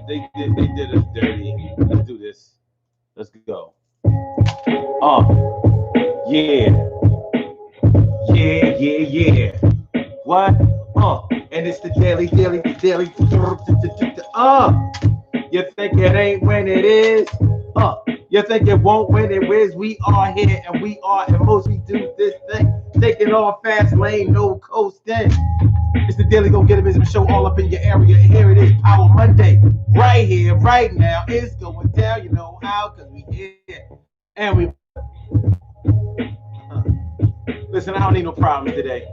They did us dirty. Let's do this. Let's go. Yeah, yeah. What? And it's the daily. You think it ain't when it is? You think it won't when it is? We are here and we are, and most we do this thing. Taking off fast lane, no coasting. It's the Daily Go Get It Business Show all up in your area. And here it is, Power Monday. Right here, right now. It's going down. You know how, because we here. And we. Listen, I don't need no problems today.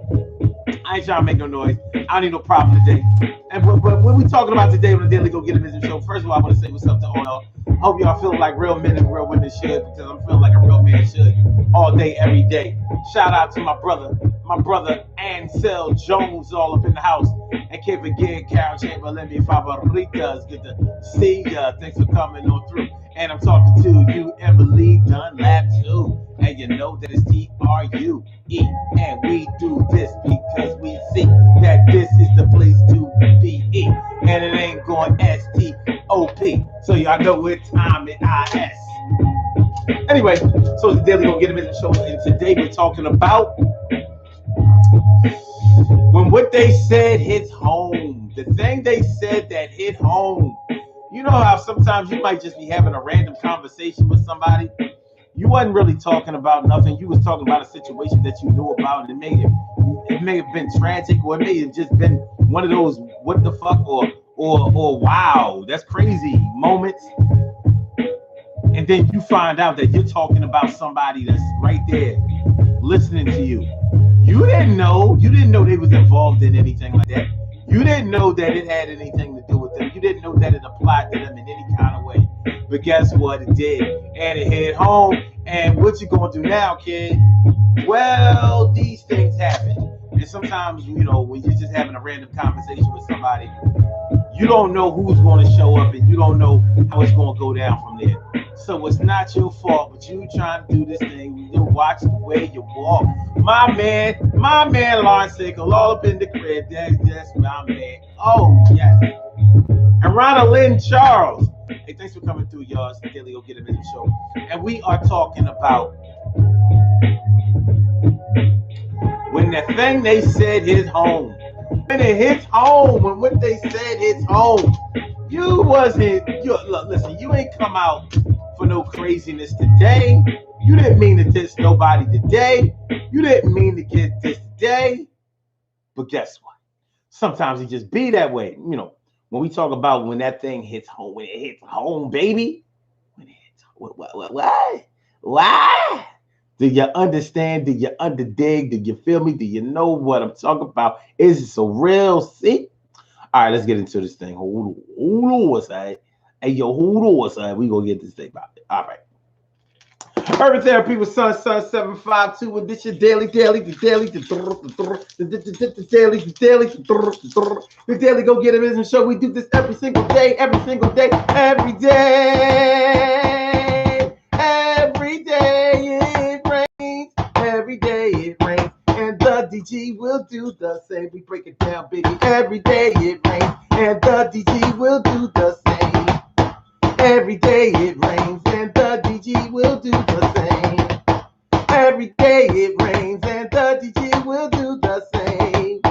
I ain't trying to make no noise. I don't need no problem today. And what we talking about today on the Daily Go Get It Business Show, first of all, I want to say what's up to all y'all. Hope y'all feel like real men and real women should, because I'm feeling like a real man should all day, every day. Shout out to my brother Ansel Jones, all up in the house. And can't forget Carol Chamberlain, mi favorita. It's good to see ya. Thanks for coming on through. And I'm talking to you, Emily Dunlap, too. And you know that it's TRUE. And we do this because we see that this is the place to be. And it ain't going STOP. So y'all know what time it IS. Anyway, so it's the Daily Go Get It Business Show. And today we're talking about when what they said hits home. The thing they said that hit home. You know how sometimes you might just be having a random conversation with somebody. You wasn't really talking about nothing. You was talking about a situation that you knew about, and it may have been tragic, or it may have just been one of those what the fuck or wow, that's crazy moments. And then you find out that you're talking about somebody that's right there listening to you. You didn't know they was involved in anything like that. You didn't know that it had anything to do with them. You didn't know that it applied to them in any kind of way. But guess what? It did. And it hit home. And what you gonna do now, kid? Well, these things happen. And sometimes, when you're just having a random conversation with somebody, you don't know who's going to show up, and you don't know how it's going to go down from there. So it's not your fault, but you trying to do this thing. You watch the way you walk. My man, Lawrence Sickle, all up in the crib. That's my man. Oh, yes. And Ronald Lynn Charles. Hey, thanks for coming through, y'all. It's the Daily Go Get It Business Show. And we are talking about when the thing they said hits home. When it hits home, when what they said hits home, listen, you ain't come out for no craziness today. You didn't mean to diss nobody today. You didn't mean to get this today. But guess what? Sometimes it just be that way. When we talk about when that thing hits home, when it hits home, baby. When it hits what? Why? Do you understand? Do you underdig? Do you feel me? Do you know what I'm talking about? Is it so real? See? All right, let's get into this thing. Hold on, say. Hey, yo, hold on, say. We gonna get this thing about it. All right. Urban Therapy with Sun 752. And this your the Daily Go Get It Business Show. We do this every single day. Every day it rains, and the DG will do the same. We break it down, baby. Every day it rains, and the DG will do the same. Every day it rains, and the DG will do the same. Every day it rains, and the DG will do the same.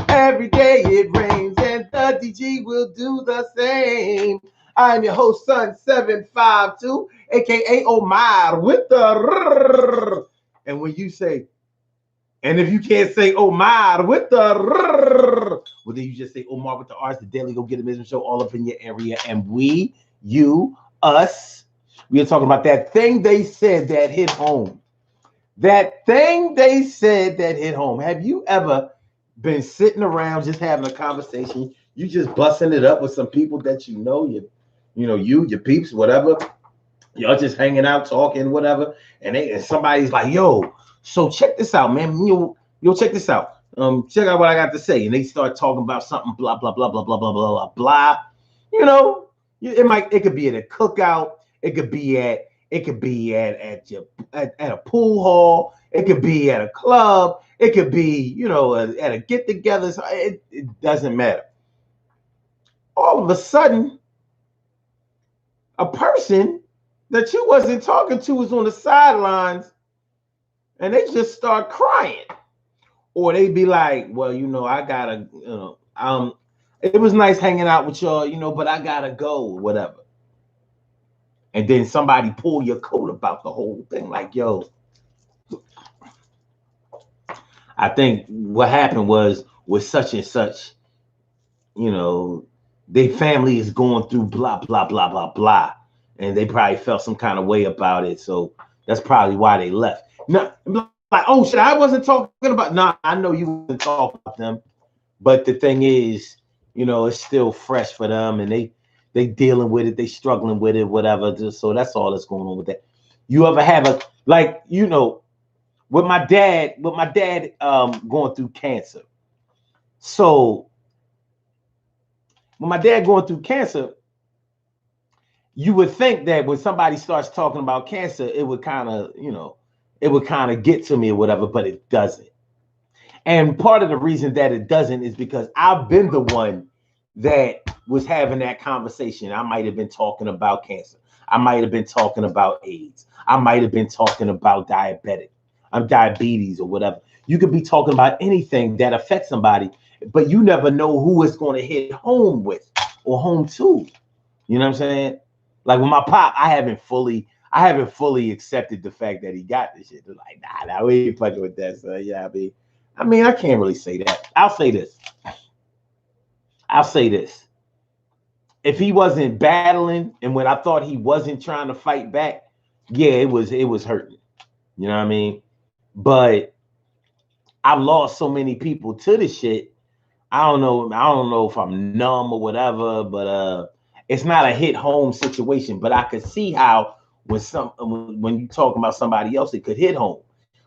Every day it rains, and the DG will do the same. I'm your host, Sun 752, aka Omar, with the and when you say, and if you can't say Omar with the well, then you just say Omar with the R's, the Daily Go Get It Business Show all up in your area. And we are talking about that thing they said that hit home. That thing they said that hit home. Have you ever been sitting around just having a conversation? You just busting it up with some people that your peeps, whatever. Y'all just hanging out, talking, whatever, and somebody's like, "Yo, so check this out, man. Yo, check this out. Check out what I got to say." And they start talking about something, blah blah blah blah blah blah blah blah. It could be at a cookout. It could be at a pool hall. It could be at a club. It could be at a get together. So it doesn't matter. All of a sudden, a person that you wasn't talking to was on the sidelines and they just start crying. Or they be like, well, I gotta, it was nice hanging out with y'all, but I gotta go, or whatever. And then somebody pull your coat about the whole thing, like, yo, I think what happened was with such and such, you know, their family is going through blah blah blah blah blah, and they probably felt some kind of way about it. So that's probably why they left. No, like, oh shit, I wasn't talking about. Nah, I know you wasn't talking about them, but the thing is, it's still fresh for them, and they dealing with it, they struggling with it, whatever. Just so that's all that's going on with that. You ever have a like, with my dad going through cancer. So when my dad going through cancer, you would think that when somebody starts talking about cancer, it would kind of, it would kind of get to me or whatever, but it doesn't. And part of the reason that it doesn't is because I've been the one that was having that conversation. I might have been talking about cancer. I might have been talking about AIDS. I might have been talking about diabetes or whatever. You could be talking about anything that affects somebody, but you never know who it's going to hit home with or home to. You know what I'm saying? Like with my pop, I haven't fully accepted the fact that he got this shit. They're like, nah, we ain't fucking with that, son. Yeah, I can't really say that. I'll say this. If he wasn't battling, and when I thought he wasn't trying to fight back, yeah, it was hurting. You know what I mean? But I've lost so many people to this shit. I don't know if I'm numb or whatever, but it's not a hit home situation. But I could see how when you talking about somebody else, it could hit home.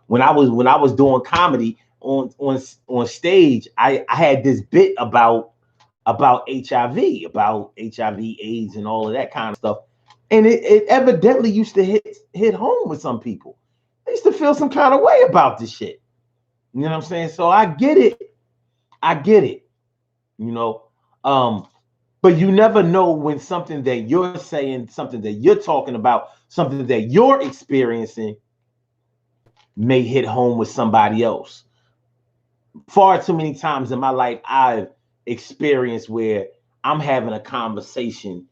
When I was doing comedy on stage, I had this bit about HIV, AIDS, and all of that kind of stuff, and it evidently used to hit home with some people. They used to feel some kind of way about this shit. You know what I'm saying? So I get it. I get it. You know, um, but you never know when something that you're saying, something that you're talking about, something that you're experiencing may hit home with somebody else. Far too many times in my life, I've experienced where I'm having a conversation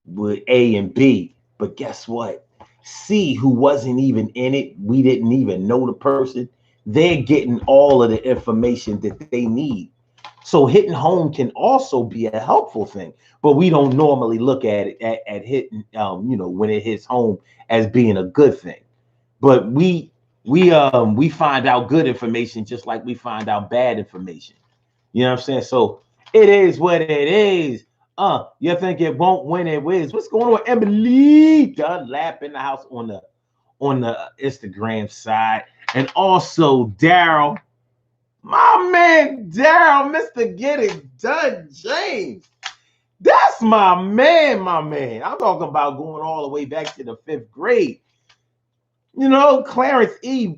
with A and B, but guess what? C, who wasn't even in it, we didn't even know the person, they're getting all of the information that they need. So hitting home can also be a helpful thing, but we don't normally look at it at hitting, when it hits home as being a good thing. But we find out good information just like we find out bad information. You know what I'm saying? So it is what it is. You think it won't when it is. What's going on, Emily? Dunlap in the house on the Instagram side, and also Daryl. My man Daryl, Mr. Get It Done, James. That's my man, my man. I'm talking about going all the way back to the 5th grade. Clarence E.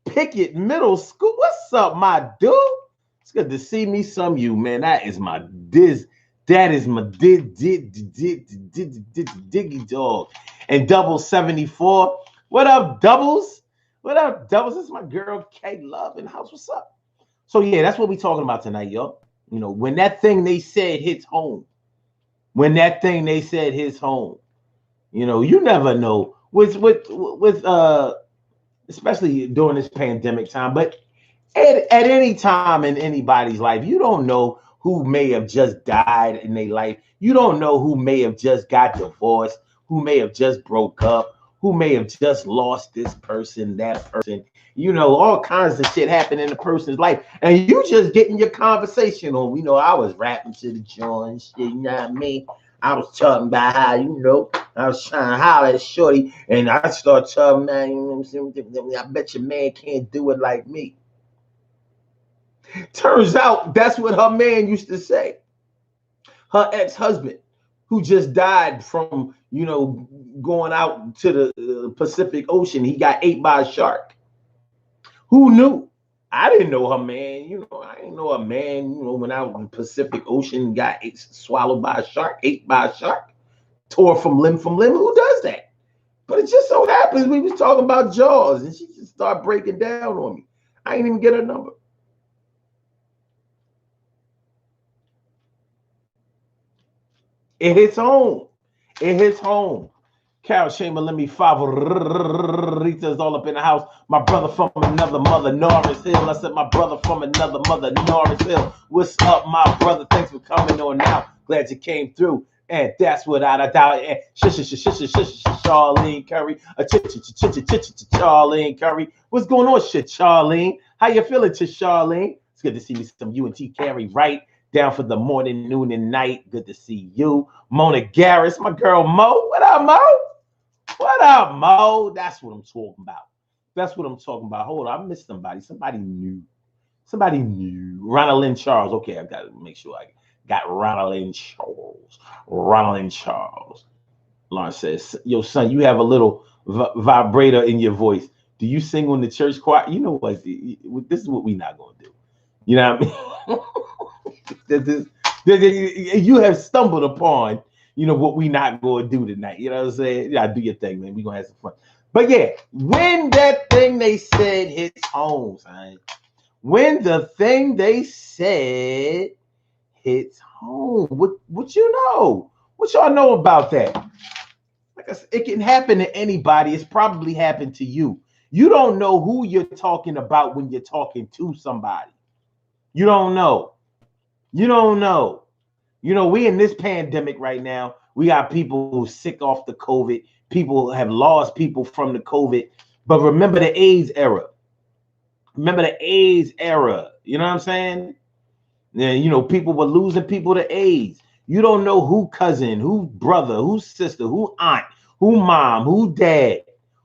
Pickett Middle School. What's up, my dude? It's good to see me some you, man. That is my diggy dog. And double 74. What up, doubles? What up, doubles? This is my girl K Love in the house. What's up? So yeah, that's what we talking about tonight, y'all. When that thing they said hits home, when that thing they said hits home, you never know with especially during this pandemic time, but at any time in anybody's life, you don't know who may have just died in their life. You don't know who may have just got divorced, who may have just broke up, who may have just lost this person, that person. All kinds of shit happen in a person's life. And you just getting your conversation on. I was rapping to the joint shit, you know what I mean? I was talking about how, I was trying to holler at Shorty, and I start talking, man, I bet your man can't do it like me. Turns out that's what her man used to say. Her ex-husband, who just died from, going out to the Pacific Ocean, he got ate by a shark. Who knew? I didn't know her man. I didn't know a man, went out in the Pacific Ocean, got swallowed by a shark, ate by a shark. tore from limb. Who does that? But it just so happens we was talking about Jaws, and she just started breaking down on me. I ain't even get her number. It hits home. It hits home. Carol Shamer, let me favoritas all up in the house. My brother from another mother, Norris Hill. I said my brother from another mother, Norris Hill. What's up, my brother? Thanks for coming on now. Glad you came through. And that's without a doubt. And Charlene Curry. Charlene Curry. What's going on, Charlene? How you feeling, Charlene? It's good to see me some UNT Carry right down for the morning, noon, and night. Good to see you. Mona Garris, my girl Mo. What up, Mo? What up, Mo? That's what I'm talking about. That's what I'm talking about. Hold on, I missed somebody. Somebody new. Ronald Lynn Charles. Okay, I got to make sure I got Ronald Lynn Charles. Lawrence says, yo, son, you have a little vibrator in your voice. Do you sing on the church choir? You know what? This is what we're not going to do. You know what I mean? You have stumbled upon, what we not going to do tonight. You know what I'm saying? Yeah, do your thing, man. We're going to have some fun. But yeah, when that thing they said hits home, son. When the thing they said hits home, what you know? What y'all know about that? Like I said, it can happen to anybody. It's probably happened to you. You don't know who you're talking about when you're talking to somebody. You don't know. We in this pandemic right now. We got people who sick off the COVID. People have lost people from the COVID. But remember the AIDS era. You know what I'm saying? Yeah, people were losing people to AIDS. You don't know who cousin, who brother, who sister, who aunt, who mom, who dad,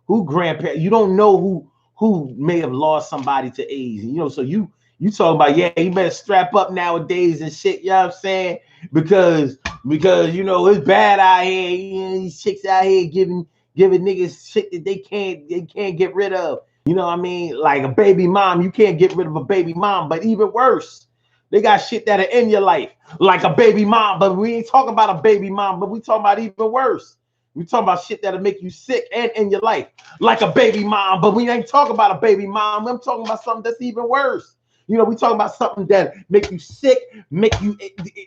who grandparent. You don't know who may have lost somebody to AIDS. So you talking about, yeah, you better strap up nowadays and shit, you know what I'm saying? Because it's bad out here. These chicks out here giving niggas shit that they can't get rid of. You know what I mean? Like a baby mom, you can't get rid of a baby mom, but even worse, they got shit that are in your life, like a baby mom, but we ain't talking about a baby mom, but we talking about even worse. We talking about shit that'll make you sick and in your life, like a baby mom, but we ain't talking about a baby mom. I'm talking about something that's even worse. We talking about something that make you sick, make you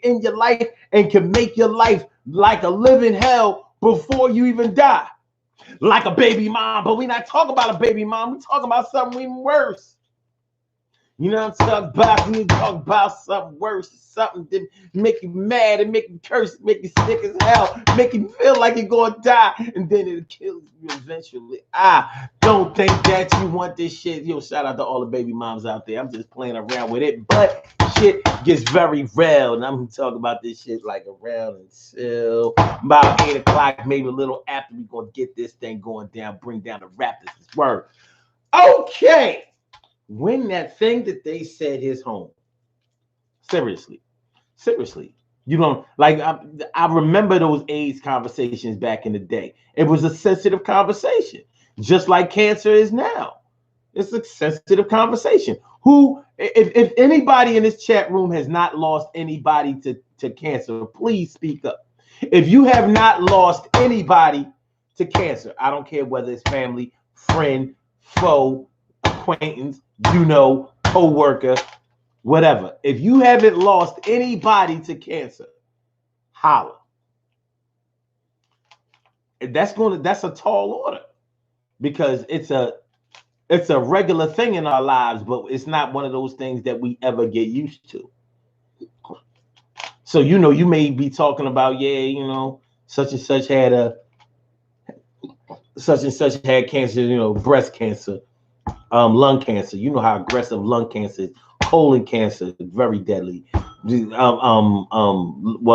in your life, and can make your life like a living hell before you even die. Like a baby mom, but we not talking about a baby mom. We talking about something even worse. You know what I'm talking about? We talk about something worse, something that make you mad and make you curse, make you sick as hell, make you feel like you're gonna die, and then it'll kill you eventually. I don't think that you want this shit. Shout out to all the baby moms out there. I'm just playing around with it, but shit gets very real, and I'm gonna talk about this shit like around until about 8 o'clock, maybe a little after. We gonna get this thing going down, bring down the rap. This is word. Okay. When that thing that they said his home, seriously, you don't like. I remember those AIDS conversations back in the day. It was a sensitive conversation, just like cancer is now. It's a sensitive conversation. If anybody in this chat room has not lost anybody to cancer, please speak up. If you have not lost anybody to cancer, I don't care whether it's family, friend, foe, acquaintance, co-worker, whatever. If you haven't lost anybody to cancer, holler. That's a tall order, because it's a regular thing in our lives, but it's not one of those things that we ever get used to. So you may be talking about, such and such had cancer, breast cancer, lung cancer. You know how aggressive lung cancer is. Colon cancer is very deadly. Well,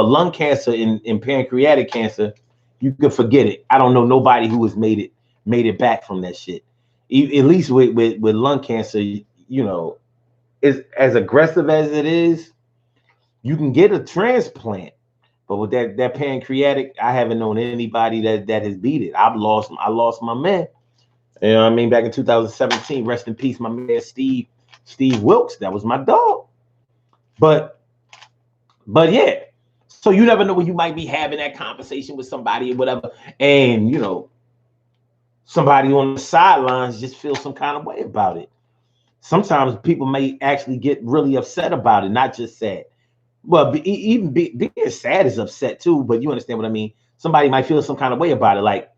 lung cancer and pancreatic cancer, you can forget it. I don't know nobody who has made it back from that shit. At least with lung cancer, is as aggressive as it is, you can get a transplant. But with that pancreatic, I haven't known anybody that has beat it. I lost my man. You know what I mean? Back in 2017, rest in peace, my man Steve Wilkes. That was my dog. But yeah. So you never know when you might be having that conversation with somebody or whatever, and somebody on the sidelines just feels some kind of way about it. Sometimes people may actually get really upset about it, not just sad. Well, being sad is upset too, but you understand what I mean. Somebody might feel some kind of way about it, like,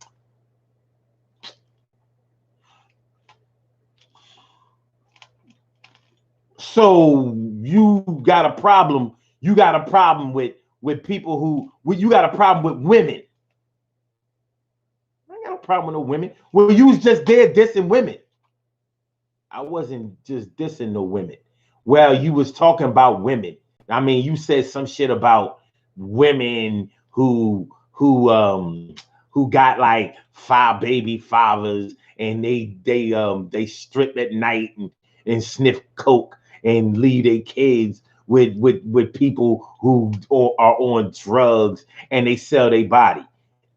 so you got a problem. You got a problem with people you got a problem with women. I ain't got a problem with no women. Well, you was just there dissing women. I wasn't just dissing no women. Well, you was talking about women. I mean, you said some shit about women who got like 5 baby fathers, and they strip at night and sniff coke and leave their kids with people who are on drugs, and they sell their body.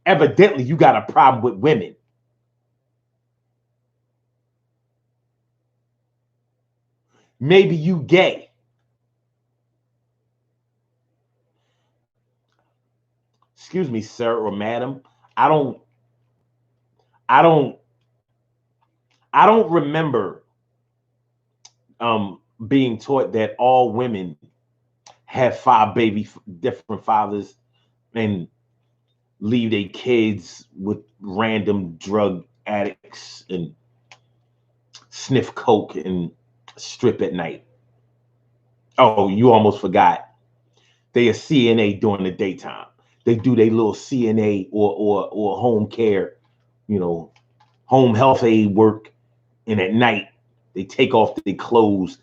Evidently, you got a problem with women. Maybe you gay. Excuse me, sir or madam. I don't I don't I don't remember being taught that all women have 5 different fathers and leave their kids with random drug addicts and sniff coke and strip at night. Oh, you almost forgot. They are CNA during the daytime. They do their little CNA or home care, home health aid work, and at night they take off their clothes,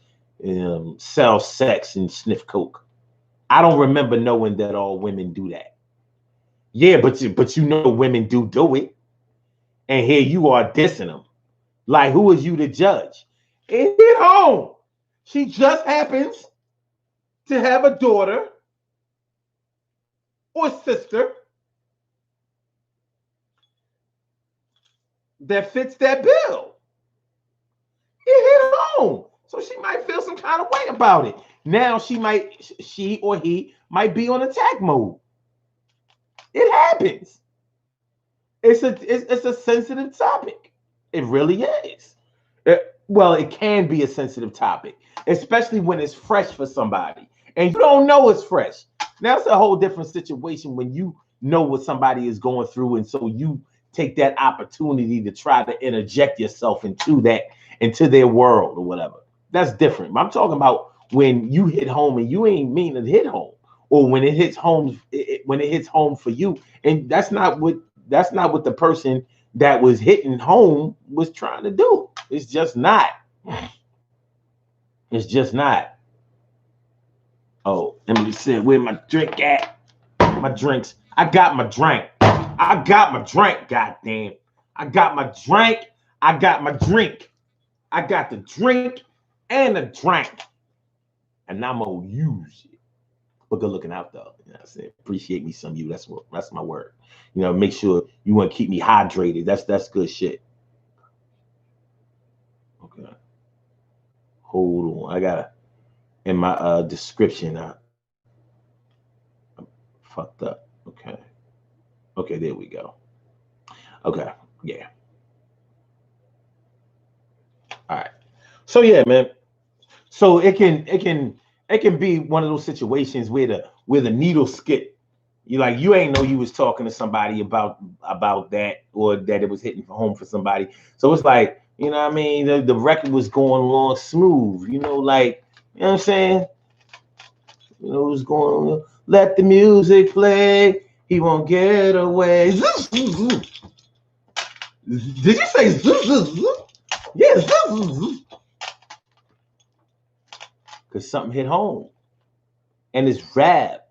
sell sex, and sniff coke. I don't remember knowing that all women do that. Yeah, but women do it, and here you are dissing them. Like, who is you to judge? And at home, she just happens to have a daughter or sister that fits that bill. It hit home, so she might feel some kind of way about it. Now she or he might be on attack mode. It happens. It's a sensitive topic. It really is. Well, it can be a sensitive topic, especially when it's fresh for somebody and you don't know it's fresh. Now it's a whole different situation when you know what somebody is going through, and so you take that opportunity to try to interject yourself into their world or whatever. That's different. I'm talking about when you hit home and you ain't mean to hit home, or when it hits home when it hits home for you, and that's not what the person that was hitting home was trying to do. It's just not. It's just not. Oh, let me see where my drink at. My drinks. I got my drink. I got my drink. Goddamn. I got my drink. I got my drink. I got the drink and the drink, and I'm gonna use it. But good looking out though. You know what I'm saying? Appreciate me some of you. That's my word. Make sure you want to keep me hydrated. That's good shit. Okay. Hold on. I gotta in my description. I'm fucked up. Okay. Okay, there we go. Okay. Yeah. All right. So yeah, man. So it can be one of those situations where the needle skip. You ain't know you was talking to somebody about that, or that it was hitting home for somebody. So it's like, what I mean, the record was going along smooth, like, you know what I'm saying? It was going on. Let the music play. He won't get away. Did you say yes? Because something hit home. And it's rap.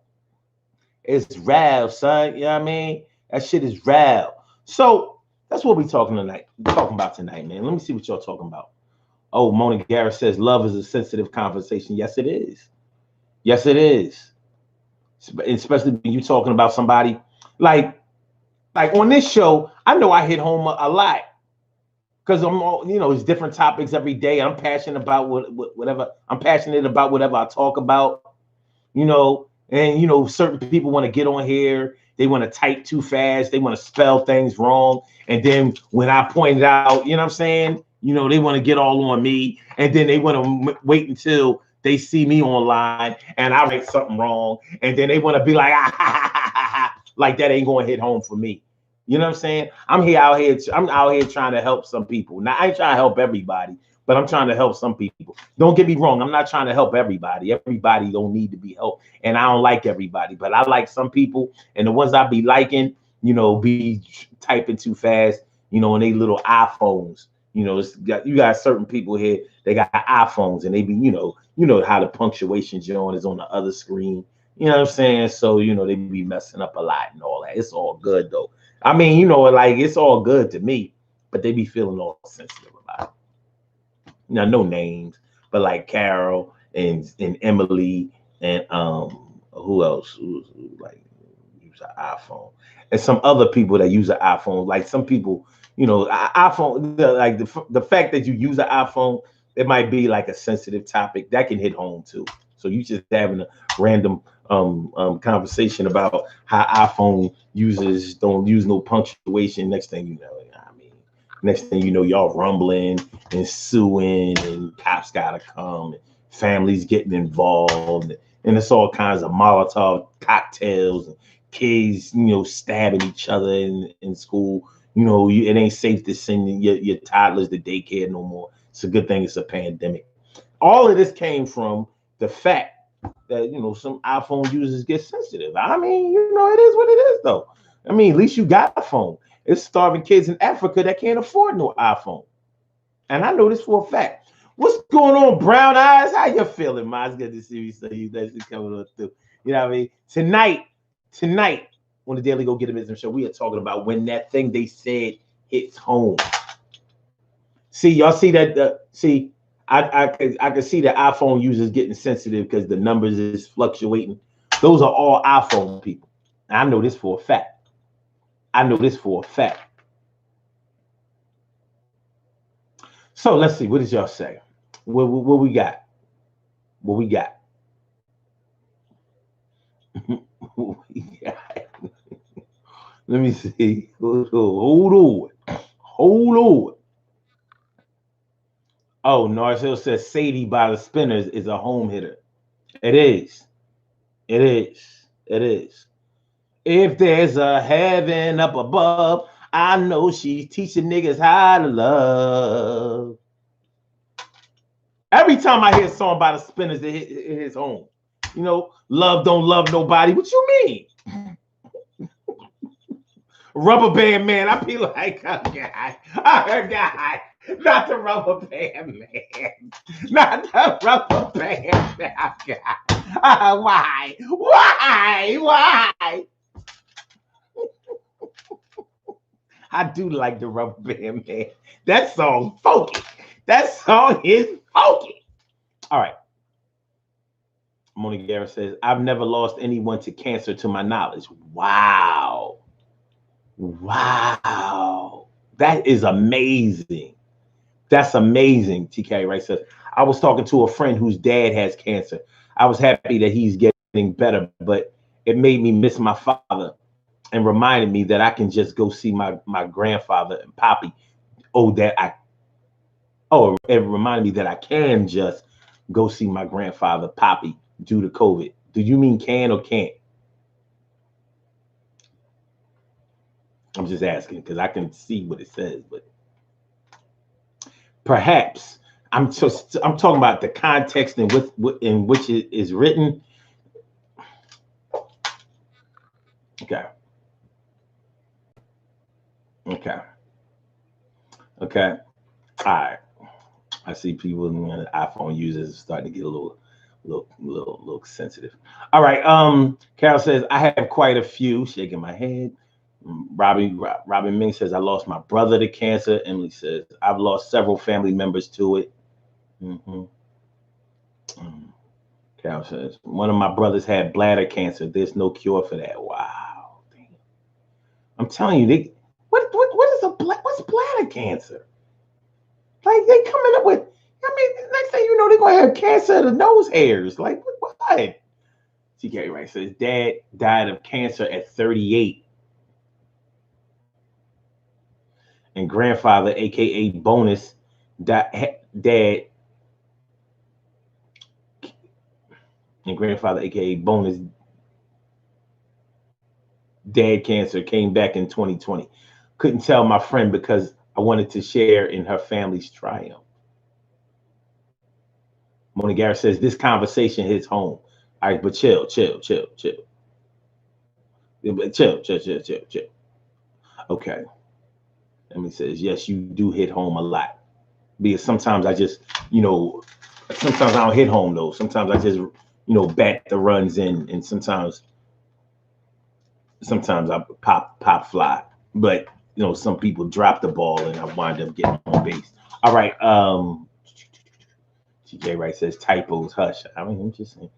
It's rap, son. You know what I mean? That shit is rap. So that's what we're talking about tonight, man. Let me see what y'all talking about. Oh, Mona Garrett says love is a sensitive conversation. Yes, it is. Yes, it is. Especially when you're talking about somebody like on this show. I know I hit home a lot because it's different topics every day. I'm passionate about whatever. I'm passionate about whatever I talk about. And certain people want to get on here. They want to type too fast. They want to spell things wrong. And then when I point it out, you know what I'm saying? They want to get all on me. And then they want to wait until they see me online and I write something wrong. And then they want to be like, like that ain't going to hit home for me. You know what I'm saying? I'm out here trying to help some people. Now I ain't trying to help everybody, but I'm trying to help some people. Don't get me wrong. I'm not trying to help everybody. Everybody don't need to be helped. And I don't like everybody, but I like some people. And the ones I be liking, be typing too fast, on they little iPhones. You got certain people here, they got iPhones and they be, how the punctuation joint is on the other screen. You know what I'm saying? So, they be messing up a lot and all that. It's all good though. I mean, like it's all good to me, but they be feeling all sensitive about it. Now, no names, but like Carol and Emily and who else who like use an iPhone, and some other people that use an iPhone. Like some people, iPhone, like the fact that you use an iPhone, it might be like a sensitive topic that can hit home too. So you just having a random conversation about how iPhone users don't use no punctuation. Next thing you know, next thing you know, y'all rumbling and suing, and cops gotta come, and families getting involved, and it's all kinds of Molotov cocktails, and kids, stabbing each other in school. It ain't safe to send your toddlers to daycare no more. It's a good thing it's a pandemic. All of this came from the fact that some iPhone users get sensitive. I mean, it is what it is though. I mean, at least you got a phone. It's starving kids in Africa that can't afford no iPhone. And I know this for a fact. What's going on, Brown Eyes? How you feeling, man? It's good to see you. So you that's coming up through. You know what I mean? Tonight on the Daily Go Get It Show, we are talking about when that thing they said hits home. See, y'all see that? I can see the iPhone users getting sensitive because the numbers is fluctuating. Those are all iPhone people. I know this for a fact. So let's see. What does y'all say? What we got? What we got? Let me see. Hold on. Oh, Norris Hill says Sadie by the Spinners is a home hitter. It is. If there's a heaven up above, I know she's teaching niggas how to love. Every time I hear a song by the Spinners, it hits home. Love don't love nobody. What you mean? Rubber Band Man, I be like, a guy. Not the Rubber Band Man. Not the Rubber Band Man. Why? I do like the Rubber Band Man. That song funky. That song is funky. All right. Moni Guerra says, I've never lost anyone to cancer to my knowledge. Wow. That is amazing. That's amazing. TK Wright says, I was talking to a friend whose dad has cancer. I was happy that he's getting better, but it made me miss my father and reminded me that I can just go see my grandfather and Poppy. It reminded me that I can just go see my grandfather, Poppy, due to COVID. Do you mean can or can't? I'm just asking because I can see what it says, but perhaps I'm talking about the context in which it is written. Okay. All right. I see people in iPhone users starting to get a little sensitive. All right. Carol says I have quite a few. Shaking my head. Robin Ming says I lost my brother to cancer. Emily says I've lost several family members to it. Carol says one of my brothers had bladder cancer. There's no cure for that. Wow. Damn. I'm telling you, what's bladder cancer? Like they coming up with. I mean, next thing you know, they're gonna have cancer of the nose hairs. Like what? TK, right? So his dad died of cancer at 38, and grandfather, aka Bonus, dad and grandfather, aka Bonus, dad cancer came back in 2020. Couldn't tell my friend because I wanted to share in her family's triumph. Mona Garrett says this conversation hits home. All right, but chill. Yeah, but chill. Okay. Emily says, yes, you do hit home a lot. Because sometimes I just, sometimes I don't hit home though. Sometimes I just, bat the runs in, and sometimes I pop fly. But some people drop the ball and I wind up getting on base. All right. TJ Wright says typos, hush. I mean, I'm just saying.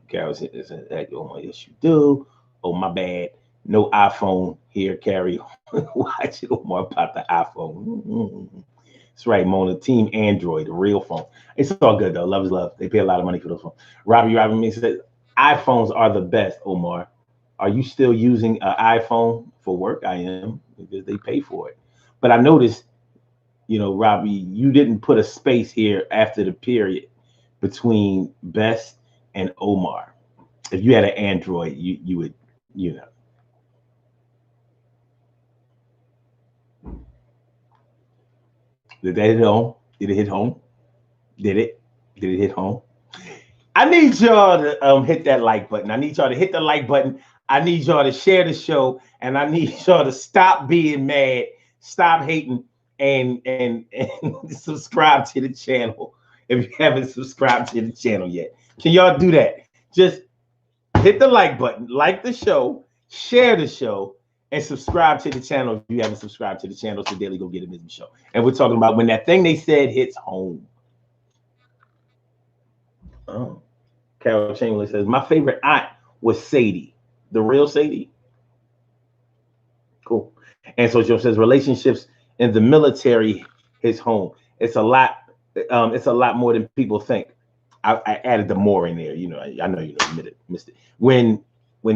Carol says, oh, yes, you do. Oh, my bad. No iPhone here, Carrie. Watch it, Omar, about the iPhone. That's right, Mona. Team Android, the real phone. It's all good, though. Love is love. They pay a lot of money for those phones. Robbie me says, iPhones are the best, Omar. Are you still using an iPhone for work? I am, because they pay for it. But I noticed, Robbie, you didn't put a space here after the period between best and Omar. If you had an Android, you would, Did that hit home? Did it hit home? Did it? Did it hit home? I need y'all to hit that like button. I need y'all to hit the like button. I need y'all to share the show, and I need y'all to stop being mad, stop hating, and subscribe to the channel if you haven't subscribed to the channel yet. Can y'all do that? Just hit the like button, like the show, share the show, and subscribe to the channel if you haven't subscribed to the channel. So Daily Go Get a Business Show. And we're talking about when that thing they said hits home. Oh. Carol Chamberlain says, my favorite aunt was Sadie, the real Sadie. Cool. And so Joe says, relationships in the military hits home. It's a lot. It's a lot more than people think. I added the more in there. I know missed it. When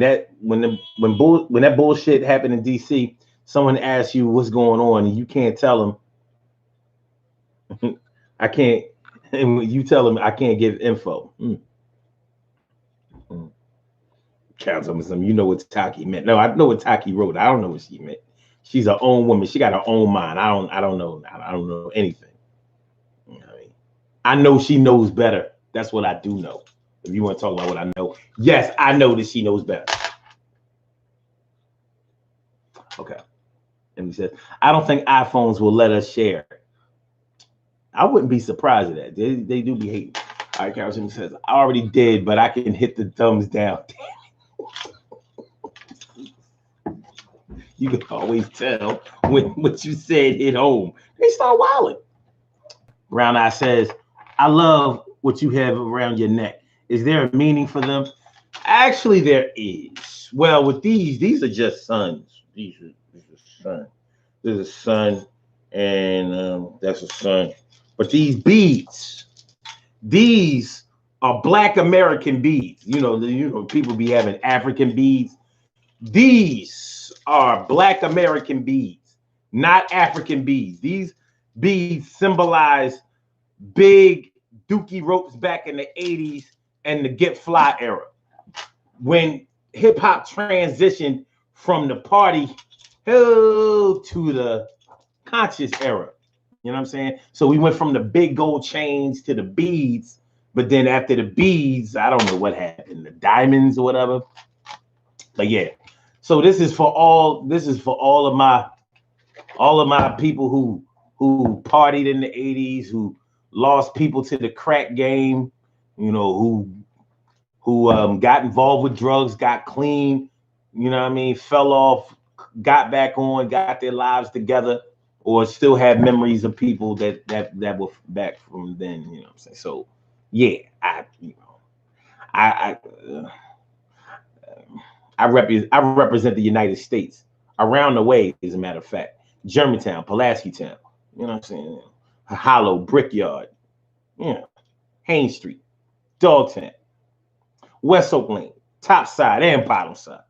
that bullshit happened in DC, someone asks you what's going on, and you can't tell them. I can't. And when you tell them I can't give info. Counts on something. You know what Taki meant. No, I know what Taki wrote. I don't know what she meant. She's her own woman. She got her own mind. I don't know. I don't know anything. I know she knows better. That's what I do know. If you want to talk about what I know, yes, I know that she knows better. Okay. And he says, I don't think iPhones will let us share. I wouldn't be surprised at that. They do be hating. All right, Carol says, I already did, but I can hit the thumbs down. You can always tell when what you said hit home. They start wilding. Brown Eye says, I love what you have around your neck. Is there a meaning for them? Actually, there is. Well, with these are just suns. These are sun. There's a sun, and that's a sun. But these are Black American beads. People be having African beads. These are Black American beads, not African beads. These beads symbolize big dookie ropes back in the 80s and the Get Fly era, when hip hop transitioned from the party to the conscious era. You know what I'm saying? So we went from the big gold chains to the beads, but then after the beads, I don't know what happened, the diamonds or whatever. But yeah, so this is for all of my people who partied in the 80s, who lost people to the crack game, who got involved with drugs, got clean, fell off, got back on, got their lives together, or still have memories of people that were back from then. You know what I'm saying? So yeah, I represent the United States around the way, as a matter of fact. Germantown, Pulaski Town, you know what I'm saying? Hollow, Brickyard, Haines Street, Dogtown. West Oak Lane, top side and bottom side,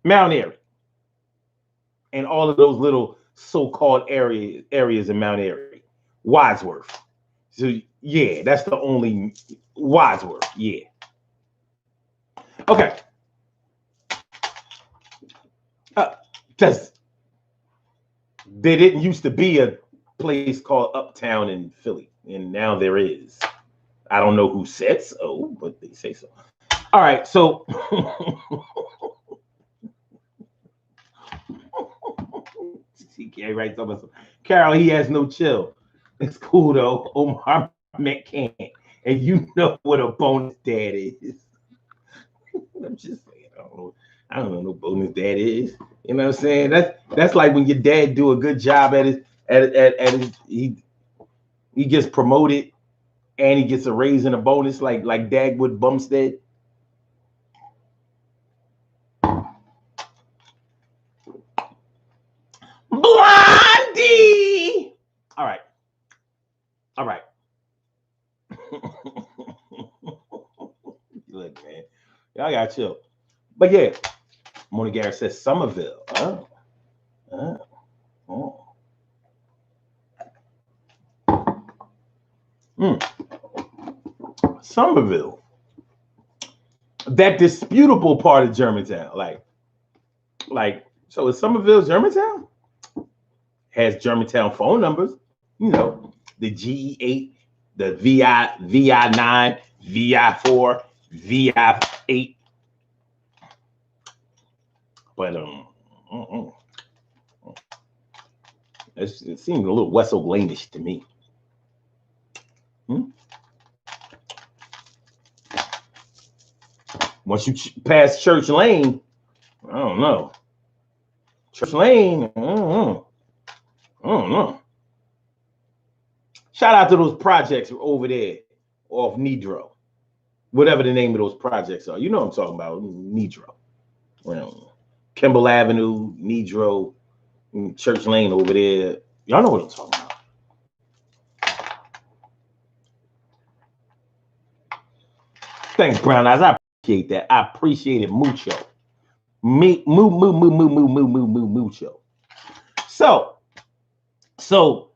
Mount Airy, and all of those little so-called areas in Mount Airy, Wadsworth. So yeah, that's the only Wadsworth. Yeah. Okay. Because there didn't used to be a place called Uptown in Philly, and now there is. I don't know who said so, but they say so. All right, so Carrie writes something. Carol, he has no chill. It's cool though. Omar Met can't, and you know what a bonus dad is. I'm just saying, I don't know no bonus dad is. You know what I'm saying? That's like when your dad do a good job at his he gets promoted and he gets a raise and a bonus like Dagwood Bumstead. Blondie. All right. Look, man, y'all got chill. But yeah, Mona Garrett says Somerville. Somerville. That disputable part of Germantown. So is Somerville Germantown? Has Germantown phone numbers. You know, the GE8, the VI9, VI4, VI8. But it seems a little West Oak Lane-ish to me. Once you pass Church Lane, I don't know. Church Lane, I don't know. Shout out to those projects over there off Nedro. Whatever the name of those projects are. You know what I'm talking about. Nedro. Kimball Avenue, Nedro, Church Lane over there. Y'all know what I'm talking about. Thanks, Brown Eyes. I appreciate that. I appreciate it mucho. Mucho. So,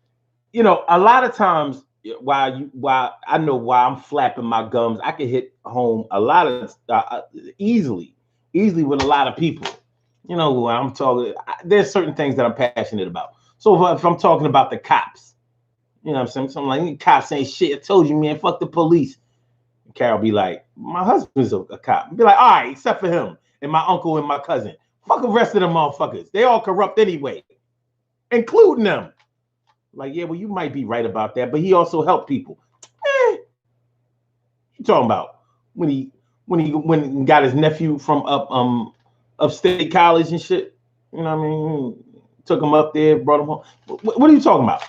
you know, a lot of times while I know why I'm flapping my gums, I can hit home a lot of easily with a lot of people. You know, when I'm talking, there's certain things that I'm passionate about. So if I'm talking about the cops, you know what I'm saying? Something like, cops ain't shit. I told you, man, fuck the police. And Carol be like, my husband's a cop. Be like, all right, except for him and my uncle and my cousin. Fuck the rest of them motherfuckers. They all corrupt anyway, including them. Like, yeah, well, you might be right about that, but he also helped people. You talking about when he got his nephew from upstate college and shit? You know what I mean? Took him up there, brought him home. What are you talking about?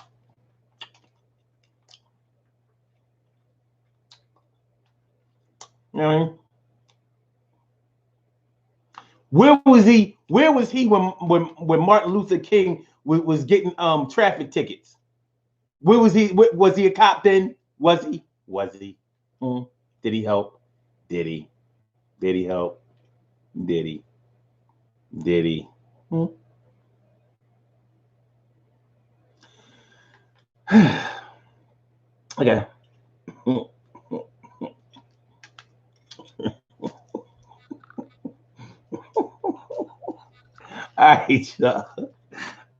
You know what I mean? Where was he when Martin Luther King was getting traffic tickets? Where was he? Was he a cop then? Was he? Did he help? Did he help? Did he? Okay. All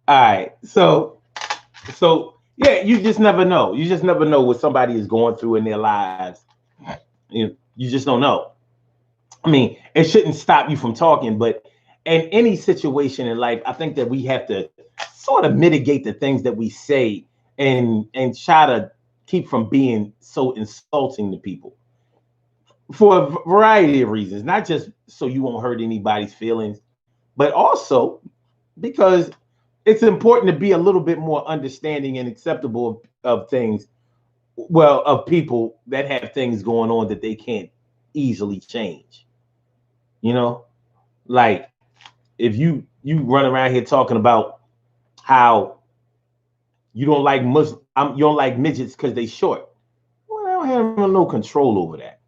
right. So yeah, you just never know. You just never know what somebody is going through in their lives. You just don't know. I mean, it shouldn't stop you from talking, but in any situation in life, I think that we have to sort of mitigate the things that we say and try to keep from being so insulting to people for a variety of reasons, not just so you won't hurt anybody's feelings, but also because it's important to be a little bit more understanding and acceptable of things, well, of people that have things going on that they can't easily change. You know, like if you run around here talking about how you don't like you don't like midgets because they short. Well, I don't have no control over that.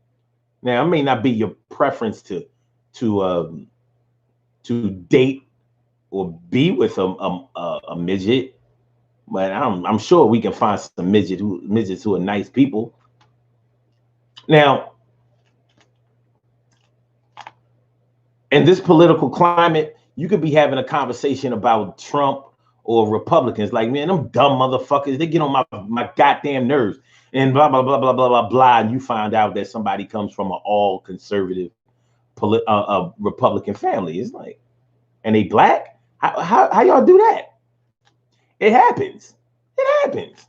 Now, it may not be your preference to to date or be with a midget, but I'm sure we can find some midgets who are nice people. Now, in this political climate, you could be having a conversation about Trump or Republicans. Like, man, them dumb motherfuckers, they get on my goddamn nerves. And blah, blah, blah, blah, blah, blah, blah. And you find out that somebody comes from an all conservative Republican family. It's like, and they black? How y'all do that? It happens. It happens.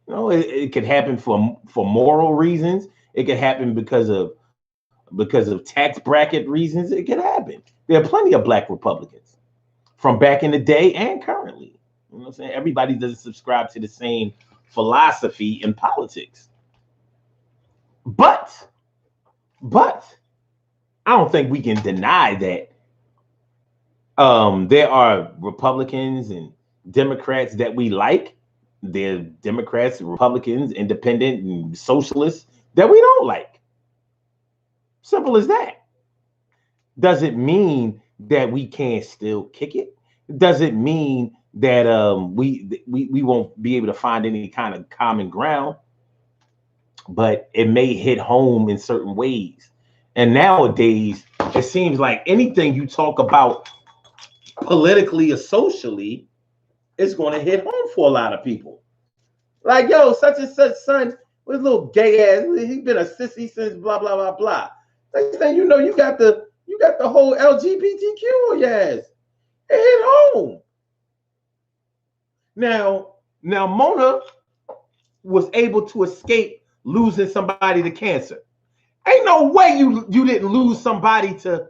You know, it could happen for moral reasons. It could happen because of tax bracket reasons. It could happen. There are plenty of black Republicans from back in the day and currently. You know what I'm saying? Everybody doesn't subscribe to the same philosophy in politics. But I don't think we can deny that there are Republicans and Democrats that we like. There are Democrats, Republicans, independent, and socialists that we don't like. Simple as that. Does it mean that we can't still kick it? Does it mean that we won't be able to find any kind of common ground? But it may hit home in certain ways. And nowadays, it seems like anything you talk about politically or socially is going to hit home for a lot of people. Like, yo, such and such son with little gay ass, he's been a sissy since blah blah blah blah. Next thing you know, you got the whole LGBTQ on your ass. It hit home. Now Mona was able to escape losing somebody to cancer. Ain't no way you didn't lose somebody to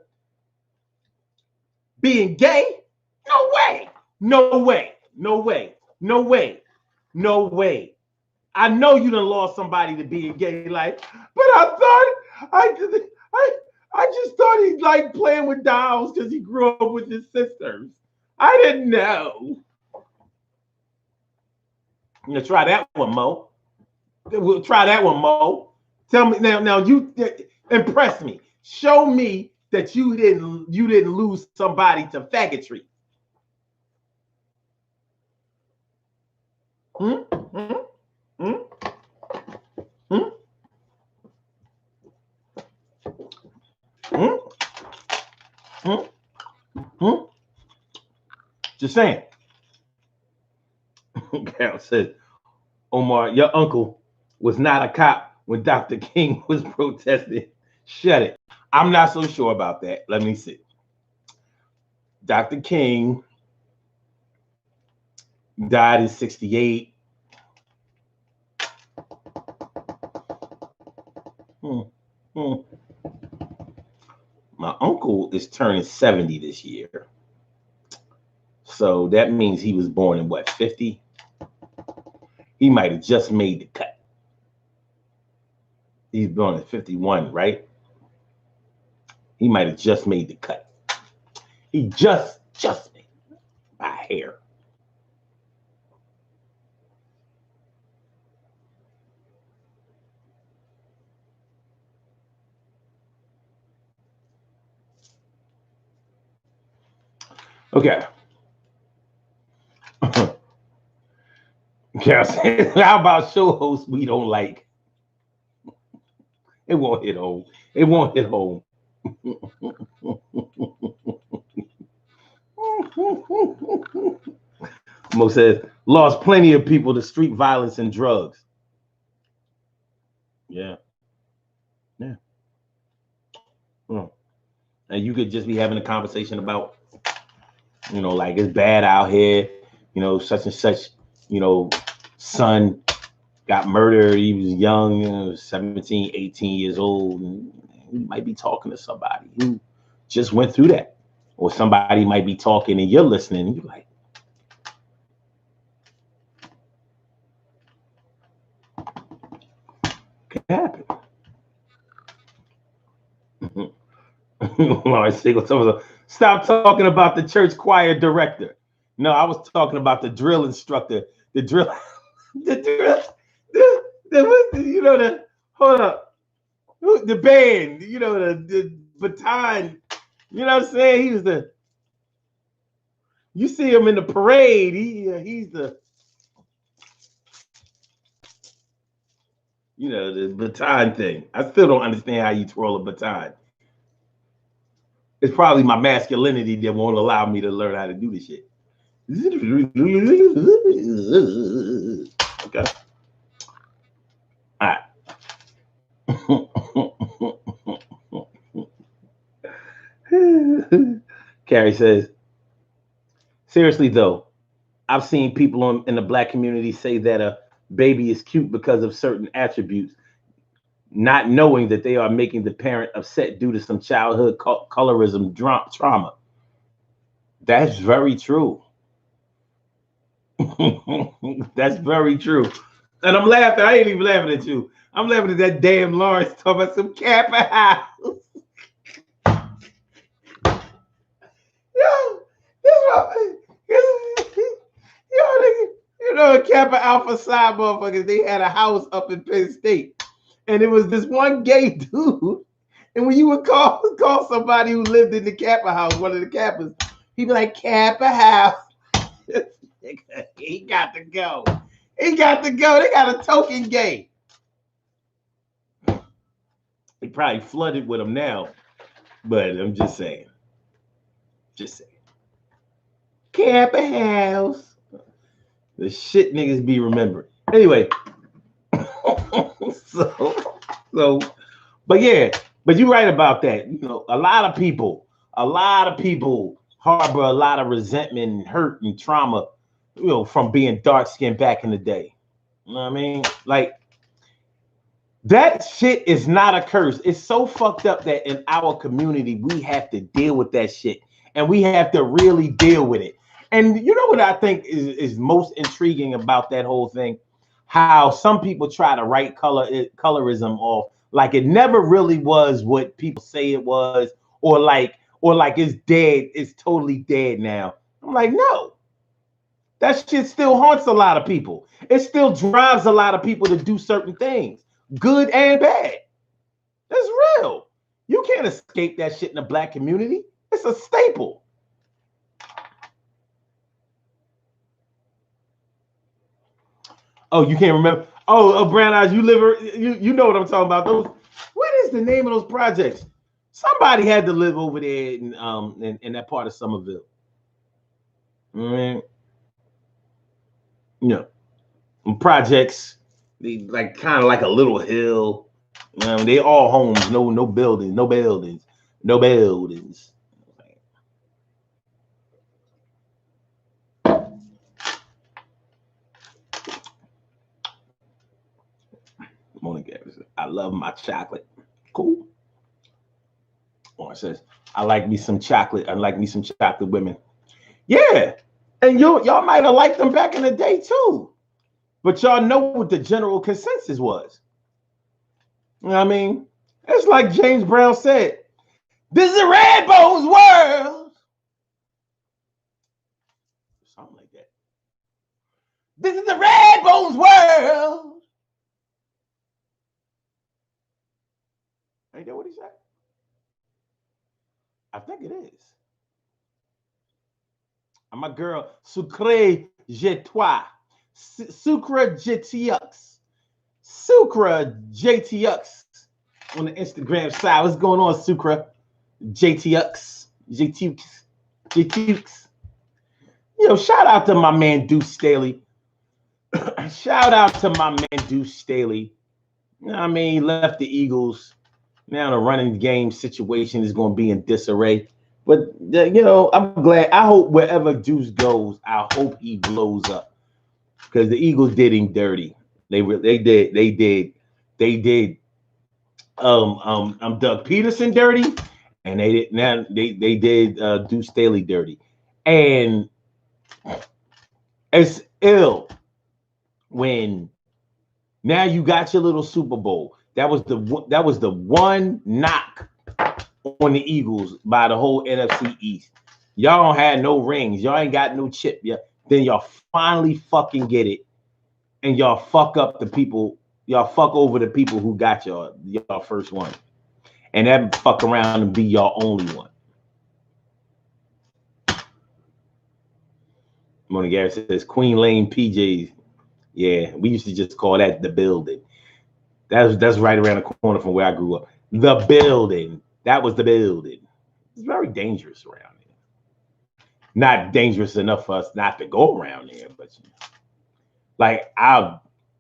being gay. No way. No way. No way. No way. No way. I know you done lost somebody to being gay, like, but I just thought he liked playing with dolls because he grew up with his sisters. I didn't know. I'm gonna try that one, Mo. We'll try that one, Mo. Tell me now. You impress me. Show me that you didn't lose somebody to faggotry. Hmm? Hmm? Hmm? Hmm? Hmm? Hmm? Hmm? Just saying. Carol says, Omar, your uncle was not a cop when Dr. King was protesting. Shut it. I'm not so sure about that. Let me see. Dr. King died in 68. My uncle is turning 70 this year. So that means he was born in what, 50? He might have just made the cut. He's born in 51, right? He might have just made the cut. He just made it by hair. Okay. How about show hosts we don't like? It won't hit home. It won't hit home. Mo says, lost plenty of people to street violence and drugs. Yeah. Yeah. And you could just be having a conversation about, like it's bad out here, such and such, son got murdered. He was young, 17, 18 years old. And you might be talking to somebody who just went through that. Or somebody might be talking and you're listening and you're like, can happen. Stop talking about the church choir director. No, I was talking about the drill instructor. The drill, hold up. The band, you know, the baton. You know what I'm saying? He was the. You see him in the parade. He's the. You know, the baton thing. I still don't understand how you twirl a baton. It's probably my masculinity that won't allow me to learn how to do this shit. Okay. All right. Carrie says, seriously though, I've seen people in the black community say that a baby is cute because of certain attributes, not knowing that they are making the parent upset due to some childhood colorism trauma. That's very true. That's very true. And I'm laughing. I ain't even laughing at you. I'm laughing at that damn Lawrence talking about some Kappa house. Yo, this one, you know, Kappa Alpha Psi motherfuckers, they had a house up in Penn State. And it was this one gay dude. And when you would call somebody who lived in the Kappa house, one of the Kappas, he'd be like, Kappa house. He got to go. He got to go. They got a token gay. He probably flooded with them now. But I'm just saying. Just saying. Kappa house. The shit niggas be remembered. Anyway. so, but yeah, but you're right about that. You know, a lot of people harbor a lot of resentment and hurt and trauma, you know, from being dark skinned back in the day. You know what I mean? Like, that shit is not a curse. It's so fucked up that in our community we have to deal with that shit, and we have to really deal with it. And you know what I think is most intriguing about that whole thing? How some people try to write colorism off like it never really was what people say it was, or like it's dead, it's totally dead now. I'm like, no. That shit still haunts a lot of people. It still drives a lot of people to do certain things, good and bad. That's real. You can't escape that shit in the black community. It's a staple. Oh, you can't remember? Oh, Brown Eyes, you know what I'm talking about. Those. What is the name of those projects? Somebody had to live over there in that part of Somerville. You know, projects, they like kind of like a little hill. They all homes, no buildings, no buildings, no buildings. Morning, Gary. I love my chocolate. Cool. Oh, it says, I like me some chocolate. I like me some chocolate women. Yeah. And y'all might have liked them back in the day too. But y'all know what the general consensus was. You know what I mean? It's like James Brown said, this is a red bones world. Something like that. This is the red bones world. Ain't that what he said? I think it is. My girl, Sucre Jetoi. Sucre JTX. Sucre JTX on the Instagram side. What's going on, Sucre JTX? JTX. Yo, shout out to my man Deuce Staley. Shout out to my man Deuce Staley. You know what I mean? He left the Eagles. Now the running game situation is going to be in disarray. But, you know, I'm glad. I hope wherever Deuce goes, I hope he blows up. Because the Eagles did him dirty. They did Doug Peterson dirty, and they did Deuce Staley dirty. And it's ill when now you got your little Super Bowl. That was the one knock on the Eagles by the whole NFC East. Y'all don't have no rings. Y'all ain't got no chip yet. Then y'all finally fucking get it, and y'all fuck up the people. y'all fuck over the people who got y'all first one, and that fuck around and be your only one. Mona Garrett says Queen Lane PJs. Yeah, we used to just call that the building. That's right around the corner from where I grew up. The building. That was the building. It's very dangerous around there. Not dangerous enough for us not to go around there, but like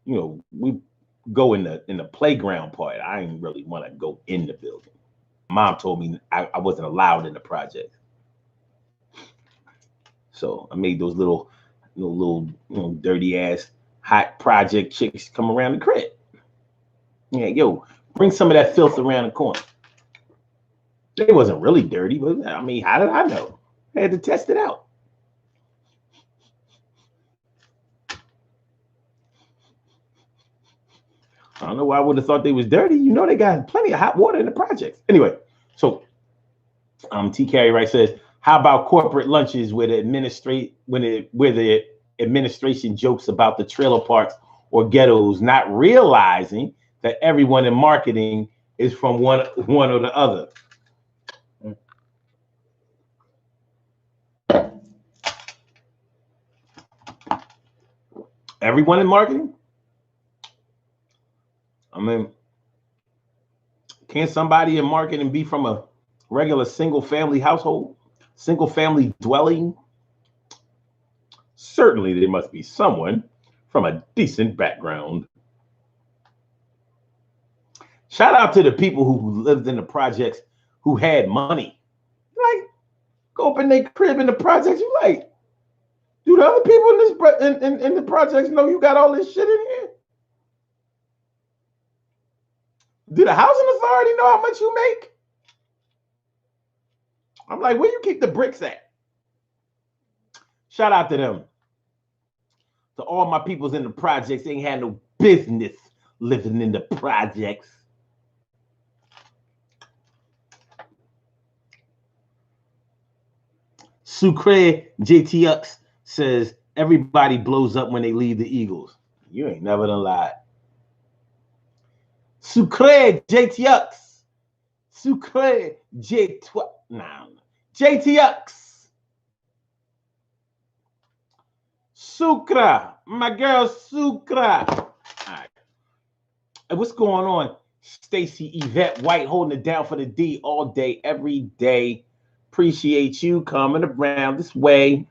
we go in the playground part. I didn't really want to go in the building. Mom told me I wasn't allowed in the project. So I made those little dirty ass hot project chicks come around the crib. Yeah, yo, bring some of that filth around the corner. They wasn't really dirty, but I mean, how did I know? I had to test it out. I don't know why I would have thought they was dirty. You know, they got plenty of hot water in the projects. Anyway, so T. Carey Wright says, how about corporate lunches where the administration jokes about the trailer parks or ghettos, not realizing that everyone in marketing is from one or the other. Everyone in marketing? I mean, can somebody in marketing be from a regular single family household, single family dwelling? Certainly there must be someone from a decent background. Shout out to the people who lived in the projects who had money. Like, go up in their crib in the projects, you like, do the other people in the projects know you got all this shit in here? Do the housing authority know how much you make? I'm like, where you keep the bricks at? Shout out to them. To all my peoples in the projects, they ain't had no business living in the projects. Sucre JTX says everybody blows up when they leave the Eagles. You ain't never done lied. Sucre JTX. Sucre JTX. Nah. JTX. Sucra. My girl Sucra. All right. And what's going on? Stacy Yvette White holding it down for the D all day, every day. Appreciate you coming around this way.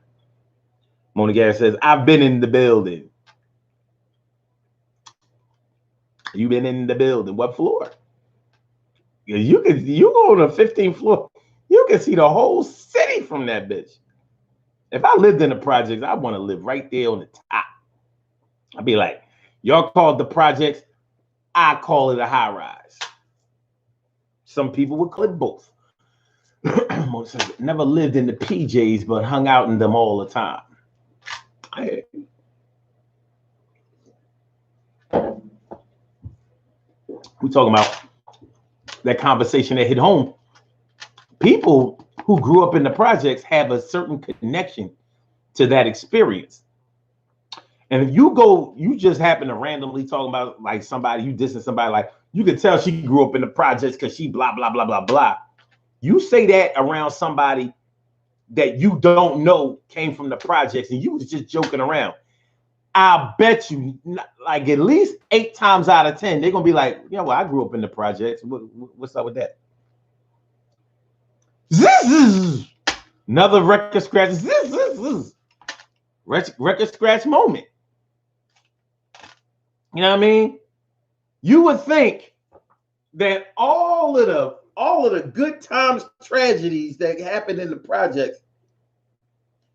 Mona Garrett says, I've been in the building. You've been in the building. What floor? You go on the 15th floor. You can see the whole city from that bitch. If I lived in the projects, I want to live right there on the top. I'd be like, y'all call the projects, I call it a high rise. Some people would call it both. Never lived in the PJs, but hung out in them all the time. Hey. We're talking about that conversation that hit home. People who grew up in the projects have a certain connection to that experience. And if you just happen to randomly talk about like somebody, you dissing somebody, like you can tell she grew up in the projects because she blah, blah, blah, blah, blah. You say that around somebody that you don't know came from the projects and you was just joking around. I bet you, like at least 8 times out of 10, they're gonna be like, yeah, well, I grew up in the projects. What's up with that? Another record scratch. Record scratch moment. You know what I mean? You would think that all of the good times, tragedies that happened in the projects,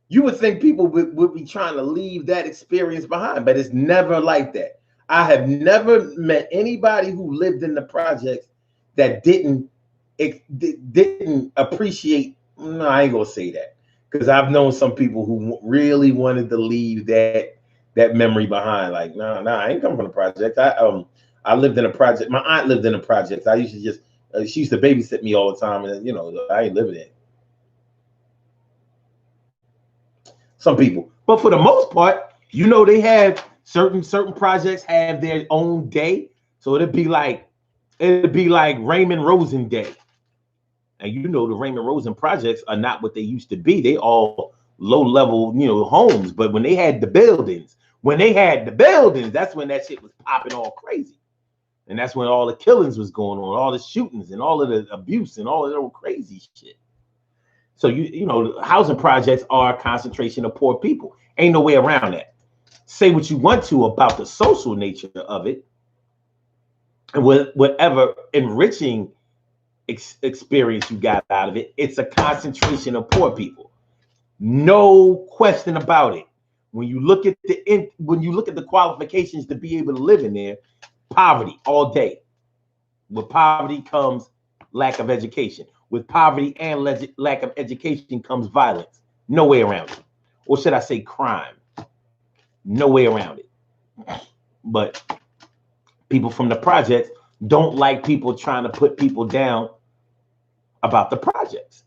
you would think people would be trying to leave that experience behind, but it's never like that. I have never met anybody who lived in the projects that didn't appreciate. No, I ain't gonna say that, because I've known some people who really wanted to leave that memory behind. Like, no, I ain't come from the project. I lived in a project. My aunt lived in a project. I used to just she used to babysit me all the time, and I ain't living it. Some people, but for the most part, they have certain projects have their own day. So it'd be like Raymond Rosen Day. And you know the Raymond Rosen projects are not what they used to be. They all low level, homes. But when they had the buildings, that's when that shit was popping all crazy. And that's when all the killings was going on, all the shootings and all of the abuse and all of the crazy shit. So housing projects are a concentration of poor people. Ain't no way around that. Say what you want to about the social nature of it, and whatever enriching experience you got out of it, it's a concentration of poor people. No question about it. When you look at the qualifications to be able to live in there, poverty all day. With poverty comes lack of education. With poverty and lack of education comes violence. No way around it. Or should I say crime? No way around it. But people from the projects don't like people trying to put people down about the projects.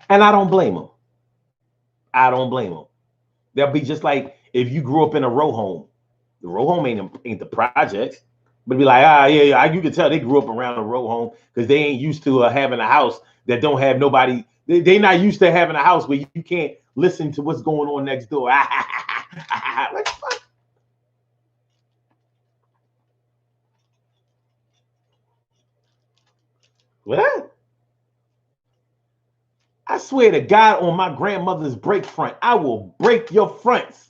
And I don't blame them. I don't blame them. They'll be just like if you grew up in a row home. The row home ain't the projects. But be like, yeah, you can tell they grew up around a row home because they ain't used to having a house that don't have nobody. They not used to having a house where you can't listen to what's going on next door. Like, fuck. What? I swear to God, on my grandmother's break front, I will break your fronts.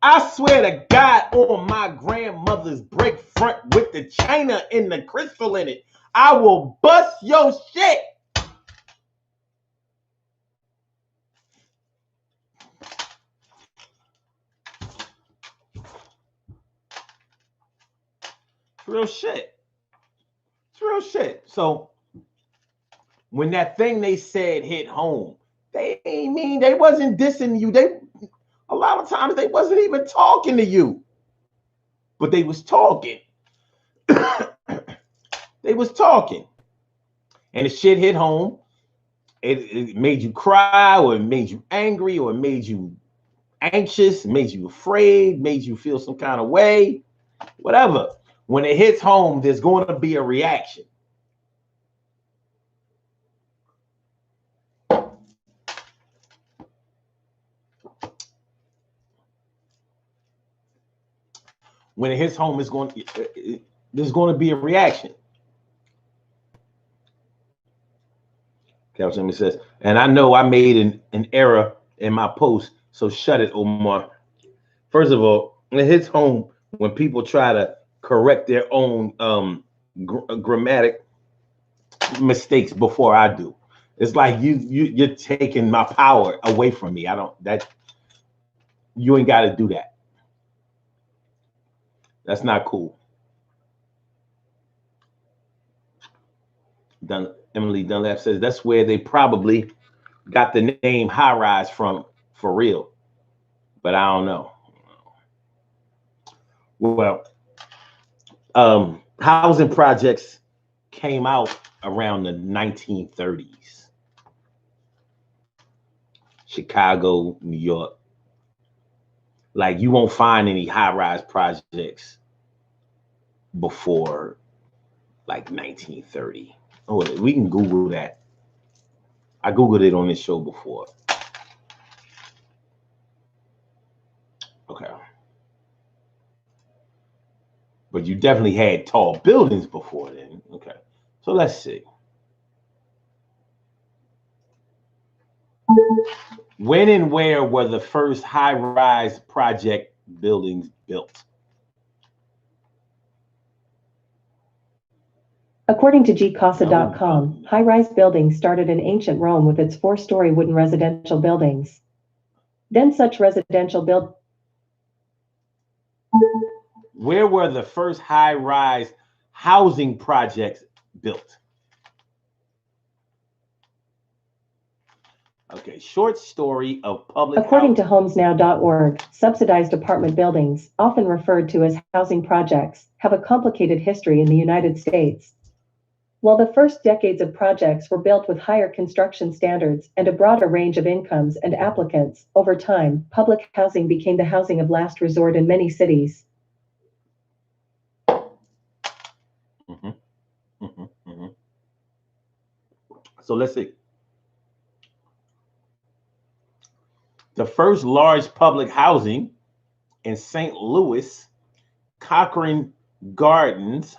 I swear to God, on my grandmother's break front with the china and the crystal in it, I will bust your shit. It's real shit. It's real shit. So when that thing they said hit home, they wasn't dissing you. A lot of times they wasn't even talking to you, but they was talking. They was talking, and the shit hit home. It made you cry, or it made you angry, or it made you anxious, made you afraid, made you feel some kind of way, whatever. When it hits home, there's going to be a reaction. When it hits home, there's going to be a reaction. Couch says, and I know I made an error in my post, so shut it, Omar. First of all, it hits home when people try to correct their own grammatic mistakes before I do. It's like you're taking my power away from me. You ain't got to do that. That's not cool. Emily Dunlap says that's where they probably got the name high rise from, for real. But I don't know. Well, housing projects came out around the 1930s. Chicago, New York. Like, you won't find any high rise projects before like 1930. Oh, we can Google that. I Googled it on this show before. Okay. But you definitely had tall buildings before then. Okay. So let's see. When and where were the first high-rise project buildings built? According to gcasa.com, high-rise buildings started in ancient Rome with its 4-story wooden residential buildings. Then such residential Where were the first high-rise housing projects built? Okay, short story of public. According to homesnow.org, subsidized apartment buildings, often referred to as housing projects, have a complicated history in the United States. While the first decades of projects were built with higher construction standards and a broader range of incomes and applicants, over time, public housing became the housing of last resort in many cities. So let's see. The first large public housing in St. Louis, Cochrane Gardens,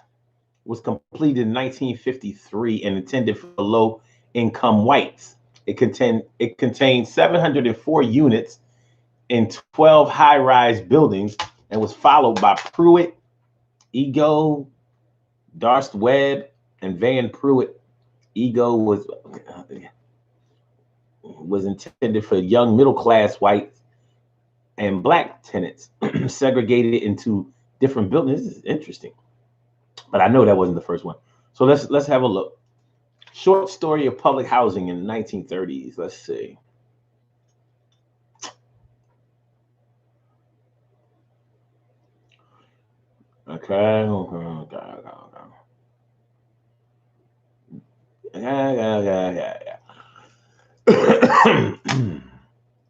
was completed in 1953 and intended for low-income whites. It contained 704 units in 12 high-rise buildings and was followed by Pruitt, Ego, Darst Webb, and Van Pruitt. Ego was intended for young middle-class whites and black tenants, segregated into different buildings. This is interesting, but I know that wasn't the first one. So let's have a look. Short story of public housing in the 1930s. Let's see. Okay. Yeah.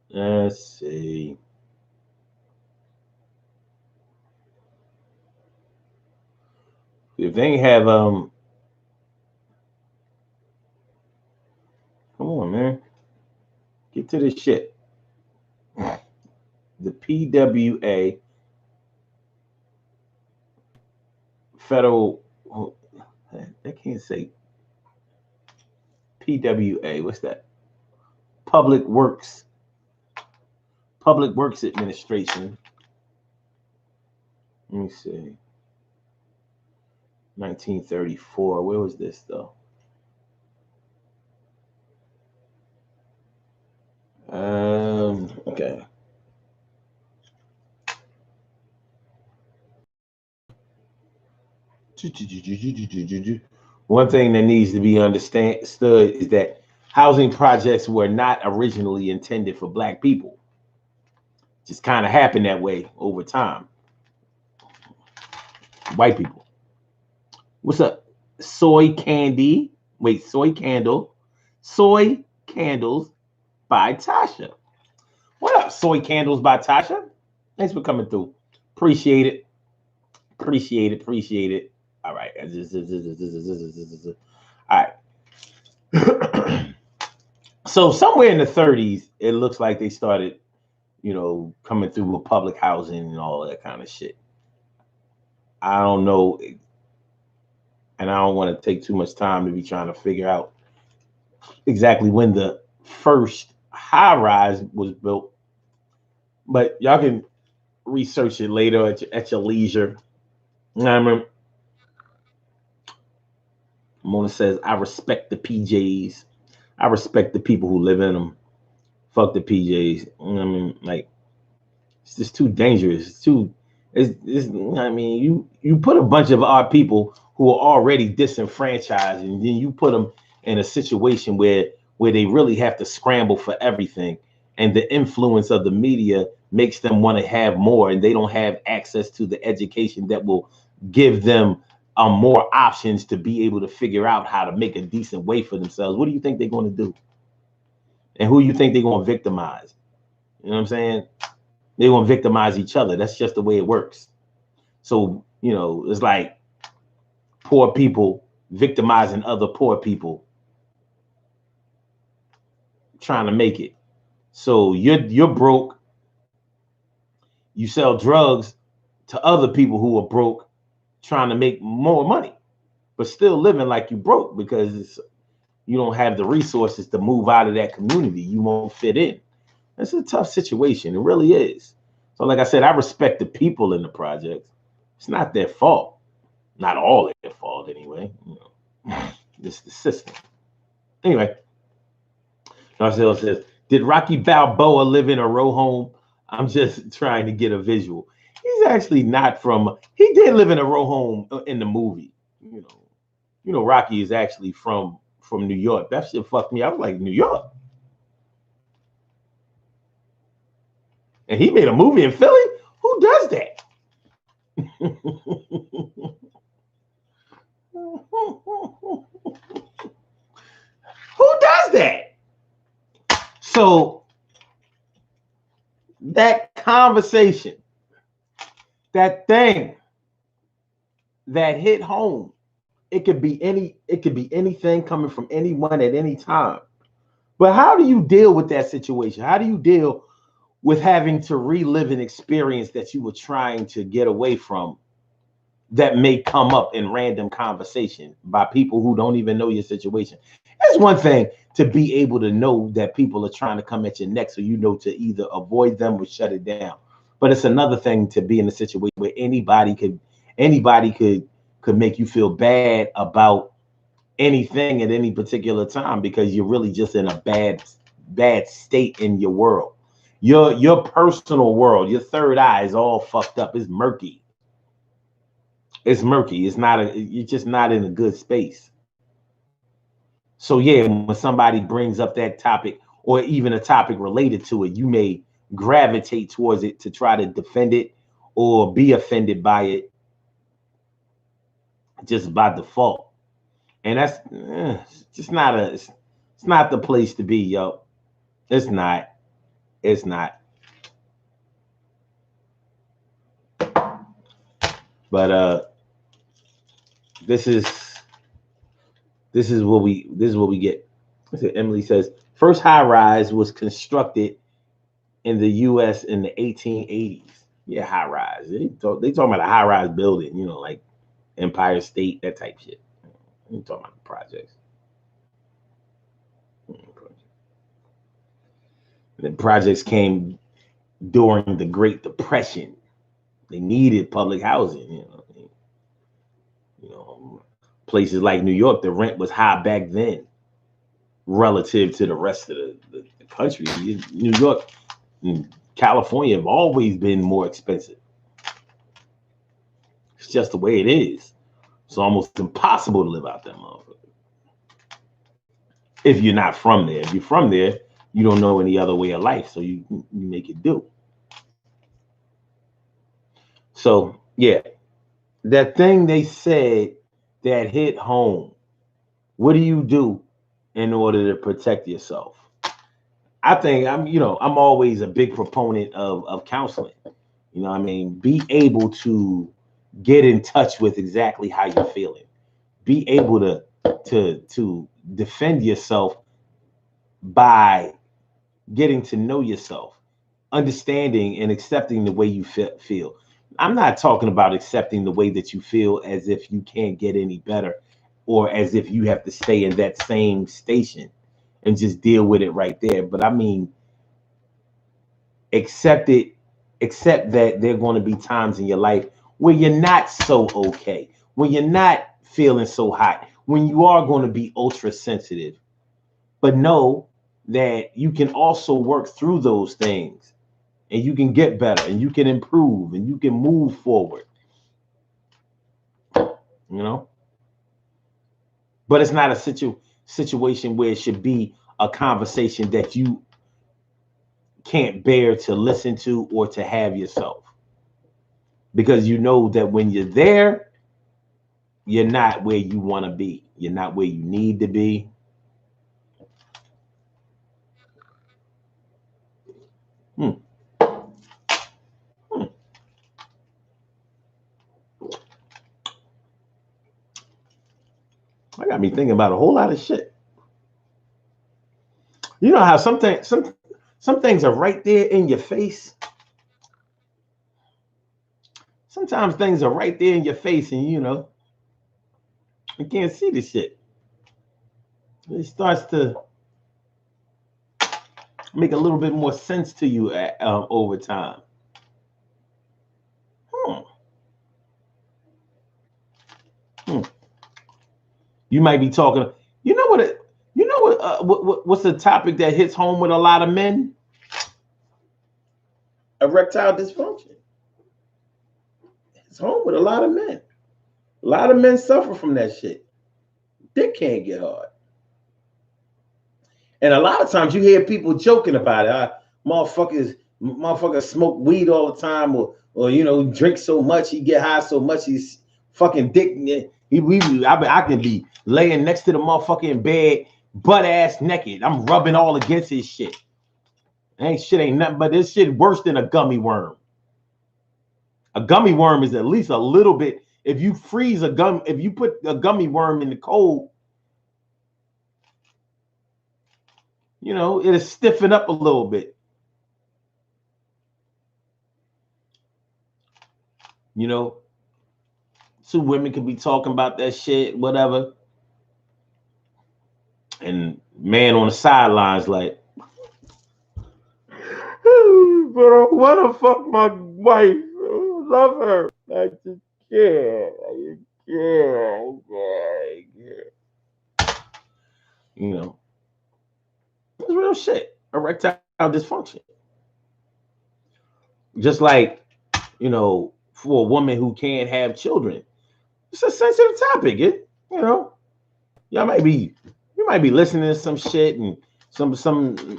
Let's see. If they have come on, man, get to this shit. The PWA federal. I can't say PWA. What's that? Public Works Administration. Let me see. 1934. Where was this though? Okay. One thing that needs to be understood is that housing projects were not originally intended for black people. Just kind of happened that way over time. White people. What's up? Soy candy. Wait, soy candle. Soy candles by Tasha. What up, Soy Candles by Tasha? Thanks for coming through. Appreciate it. Appreciate it. All right. All right. So somewhere in the 30s, it looks like they started, coming through with public housing and all that kind of shit. I don't know. And I don't want to take too much time to be trying to figure out exactly when the first high rise was built. But y'all can research it later at your leisure. Mona says, I respect the PJs. I respect the people who live in them. Fuck the PJs. I mean, like, it's just too dangerous. You put a bunch of our people who are already disenfranchised, and then you put them in a situation where they really have to scramble for everything. And the influence of the media makes them want to have more, and they don't have access to the education that will give them more options to be able to figure out how to make a decent way for themselves. What do you think they're going to do? And who you think they're going to victimize? You know what I'm saying? They're going to victimize each other. That's just the way it works. So, it's like poor people victimizing other poor people trying to make it. So you're broke. You sell drugs to other people who are broke, trying to make more money, but still living like you broke because you don't have the resources to move out of that community. You won't fit in. It's a tough situation. It really is. So like I said, I respect the people in the projects. It's not their fault. Not all their fault anyway. It's the system. Anyway, Marcel says, did Rocky Balboa live in a row home? I'm just trying to get a visual. He's actually not from, he did live in a row home in the movie. Rocky is actually from New York. That shit fucked me. I was like, New York? And he made a movie in Philly? Who does that? Who does that? So that conversation, that thing that hit home It could be anything coming from anyone at any time. But how do you deal with that situation? How do you deal with having to relive an experience that you were trying to get away from that may come up in random conversation by people who don't even know your situation? It's one thing to be able to know that people are trying to come at your neck, so you know to either avoid them or shut it down. But it's another thing to be in a situation where anybody could make you feel bad about anything at any particular time because you're really just in a bad state in your world. Your personal world, your third eye is all fucked up. It's murky. It's murky. You're just not in a good space. So yeah, when somebody brings up that topic or even a topic related to it, you may gravitate towards it to try to defend it or be offended by it just by default. And that's just not it's not the place to be, yo. It's not. It's not. But this is what we get. So Emily says first high rise was constructed in the U.S. in the 1880s. Yeah, high rise. They talking about a high rise building, like Empire State, that type shit. They talking about the projects. The projects came during the Great Depression. They needed public housing. Places like New York, the rent was high back then relative to the rest of the country. New York and California have always been more expensive. It's just the way it is. It's almost impossible to live out that motherfucker. If you're not from there. If you're from there, you don't know any other way of life, so you make it do. So yeah, that thing they said that hit home. What do you do in order to protect yourself? I think I'm always a big proponent of counseling. I mean, be able to get in touch with exactly how you're feeling. Be able to defend yourself by getting to know yourself, understanding and accepting the way you feel. I'm not talking about accepting the way that you feel as if you can't get any better or as if you have to stay in that same station and just deal with it right there. But I mean, accept that there are going to be times in your life where you're not so okay, when you're not feeling so hot, when you are going to be ultra sensitive. But know that you can also work through those things and you can get better and you can improve and you can move forward. But it's not a situation where it should be a conversation that you can't bear to listen to or to have yourself, because you know that when you're there, you're not where you want to be. You're not where you need to be. Hmm. I got me thinking about a whole lot of shit. You know how some things are right there in your face. Sometimes things are right there in your face, and you can't see the shit. It starts to make a little bit more sense to you over time. You might be talking. You know what? What's the topic that hits home with a lot of men? Erectile dysfunction. It's home with a lot of men. A lot of men suffer from that shit. Dick can't get hard. And a lot of times you hear people joking about it. Motherfuckers smoke weed all the time, or drink so much, he get high so much, he's fucking dick. I can be laying next to the motherfucking bed, butt ass naked. I'm rubbing all against his shit. Ain't nothing, but this shit worse than a gummy worm. A gummy worm is at least a little bit. If you freeze if you put a gummy worm in the cold, you know, it'll stiffen up a little bit. You know, two women could be talking about that shit, whatever, and man on the sidelines like, but I want to fuck my wife. I love her. I just can't. I just can't. You know, it's real shit. Erectile dysfunction. Just like, you know, for a woman who can't have children, it's a sensitive topic. You know, y'all might be, you might be listening to some shit and some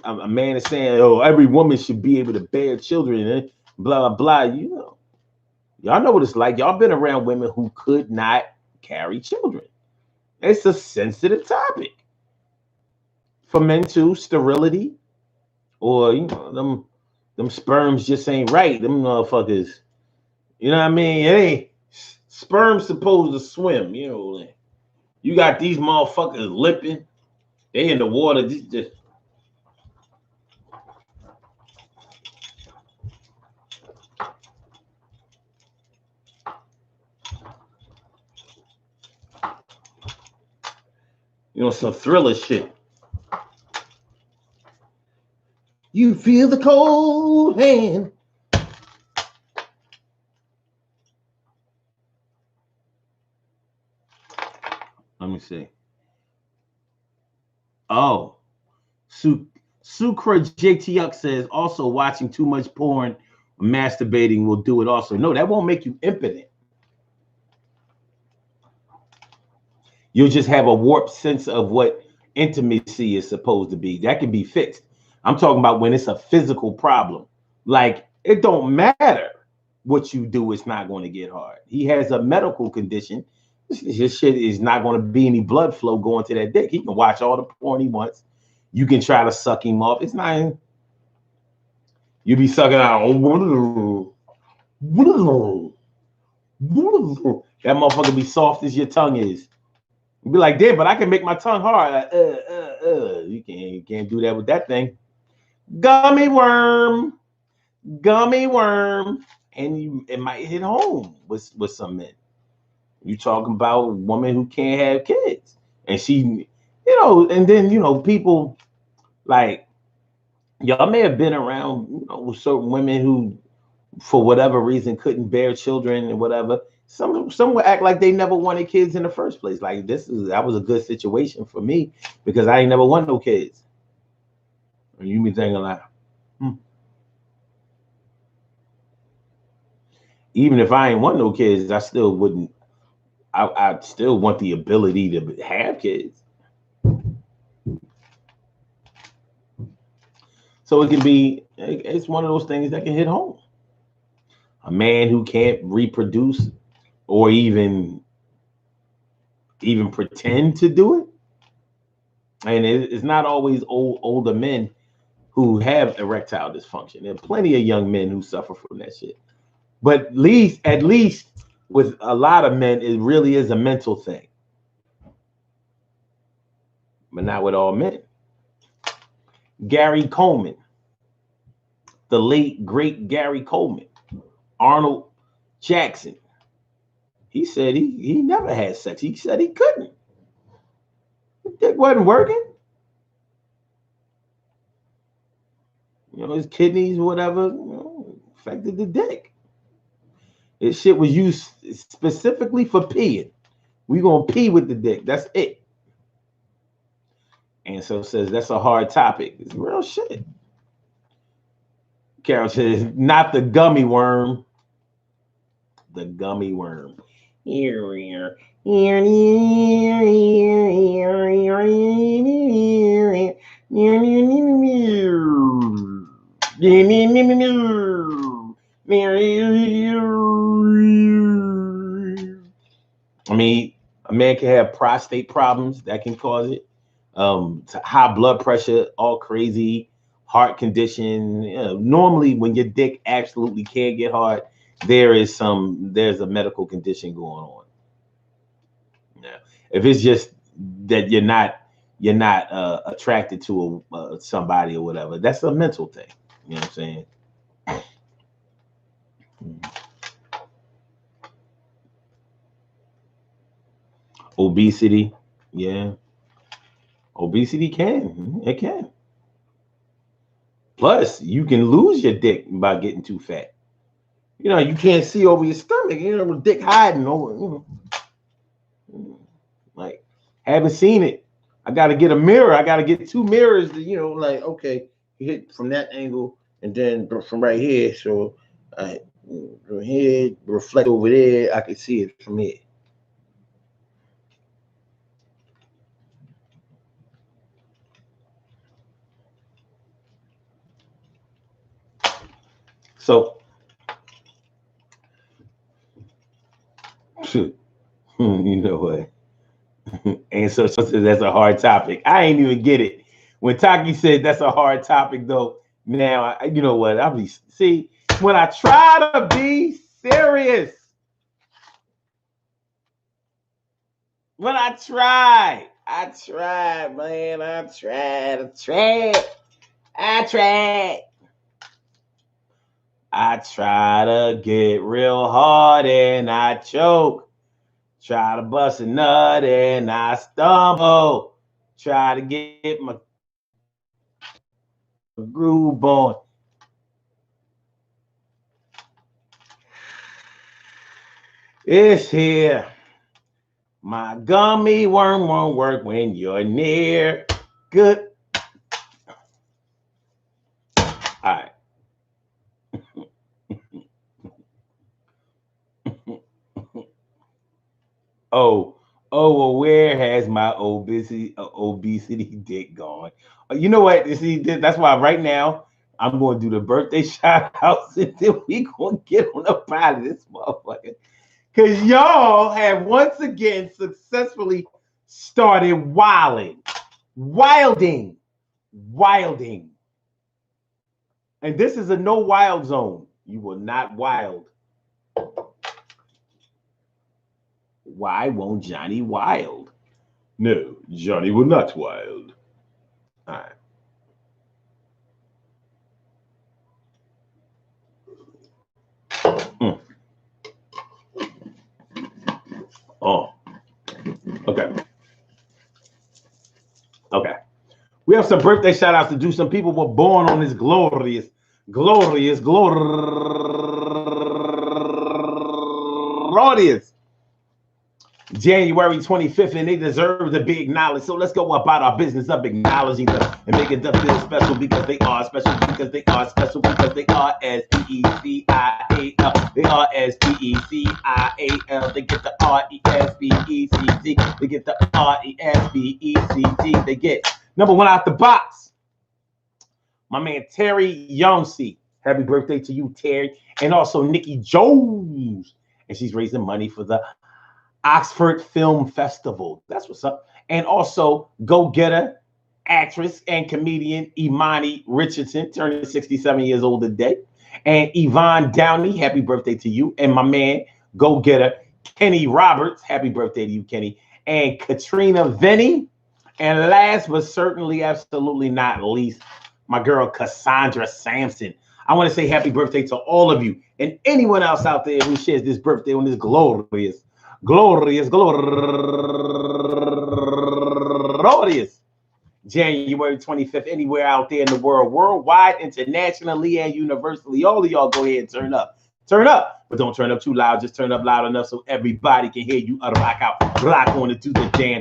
a man is saying, oh, every woman should be able to bear children and blah blah blah. You know, y'all know what it's like. Y'all been around women who could not carry children. It's a sensitive topic for men too. Sterility, or you know, them sperms just ain't right. Them motherfuckers. You know what I mean? It ain't sperm supposed to swim. You know, like, you got these motherfuckers lipping. They in the water. Just you know, some thriller shit. You feel the cold hand. Let me see. Oh, Sucra JTX says also watching too much porn, masturbating will do it also. No, that won't make you impotent. You'll just have a warped sense of what intimacy is supposed to be. That can be fixed. I'm talking about when it's a physical problem. Like, it don't matter what you do, it's not going to get hard. He has a medical condition. His shit is not going to be any blood flow going to that dick. He can watch all the porn he wants. You can try to suck him off. It's not. You be sucking out. That motherfucker be soft as your tongue is. You be like, damn, but I can make my tongue hard. Like, you can't do that with that thing. Gummy worm, gummy worm, and it might hit home with some men. You talking about a woman who can't have kids, and she, you know, and then you know people like y'all may have been around, you know, with certain women who, for whatever reason, couldn't bear children and whatever. Some would act like they never wanted kids in the first place. Like that was a good situation for me because I ain't never want no kids. And you be thinking like, even if I ain't want no kids, I still wouldn't. I still want the ability to have kids. So it can be. It's one of those things that can hit home. A man who can't reproduce or even pretend to do it, and it's not always older men who have erectile dysfunction. There are plenty of young men who suffer from that shit. But at least with a lot of men, it really is a mental thing. But not with all men. Gary Coleman, the late great Gary Coleman, Arnold Jackson. He said he never had sex. He said he couldn't. His dick wasn't working. You know, his kidneys, whatever, you know, affected the dick. This shit was used specifically for peeing. We gonna pee with the dick. That's it. And so says that's a hard topic. It's real shit. Carol says, not the gummy worm. The gummy worm. I mean, a man can have prostate problems that can cause it. High blood pressure, all crazy, heart condition. You know, normally, when your dick absolutely can't get hard, there's a medical condition going on. Yeah. If it's just that you're not attracted to somebody or whatever, that's a mental thing. You know what I'm saying? Obesity, yeah, obesity it can. Plus, you can lose your dick by getting too fat. You know, you can't see over your stomach. You know, dick hiding over. You know, like haven't seen it. I got to get a mirror. I got to get two mirrors. To, you know, like okay, hit from that angle and then from right here. So, from here reflect over there. I can see it from here. So, you know what? And so that's a hard topic. I ain't even get it. When Taki said that's a hard topic, though, now, you know what? I'll be, see, when I try to be serious, when I tried, man, I tried. I try to get real hard and I choke. Try to bust a nut and I stumble. Try to get my groove on. It's here. My gummy worm won't work when you're near. Good. All right. Oh, well, where has my obesity dick gone? You know what? See, that's why right now I'm going to do the birthday shout outs and then we going to get on up out of this motherfucker. Because y'all have once again successfully started wilding. And this is a no wild zone. You will not wild. Why won't Johnny wild? No, Johnny will not wild. All right. Mm. Oh, okay. Okay. We have some birthday shout outs to do. Some people were born on this glorious January 25th, and they deserve to be acknowledged. So let's go about our business of acknowledging them and making them feel special because they are special, because they are special, because they are S-P-E-C-I-A-L. They are S-P-E-C-I-A-L. They get the R-E-S-P-E-C-T. They get the R-E-S-P-E-C-T. They get number one out the box. My man Terry Youngsey. Happy birthday to you, Terry. And also Nikki Jones. And she's raising money for the Oxford Film Festival. That's what's up. And also go-getter, actress, and comedian Imani Richardson, turning 67 years old today. And Yvonne Downey, happy birthday to you. And my man, go-getter Kenny Roberts, happy birthday to you, Kenny. And Katrina Venny. And last but certainly, absolutely not least, my girl Cassandra Sampson. I want to say happy birthday to all of you and anyone else out there who shares this birthday on this glorious January 25th, anywhere out there in the world, worldwide, internationally, and universally. All of y'all go ahead and turn up. Turn up, but don't turn up too loud. Just turn up loud enough so everybody can hear you. Rock out, rock on it, do the damn,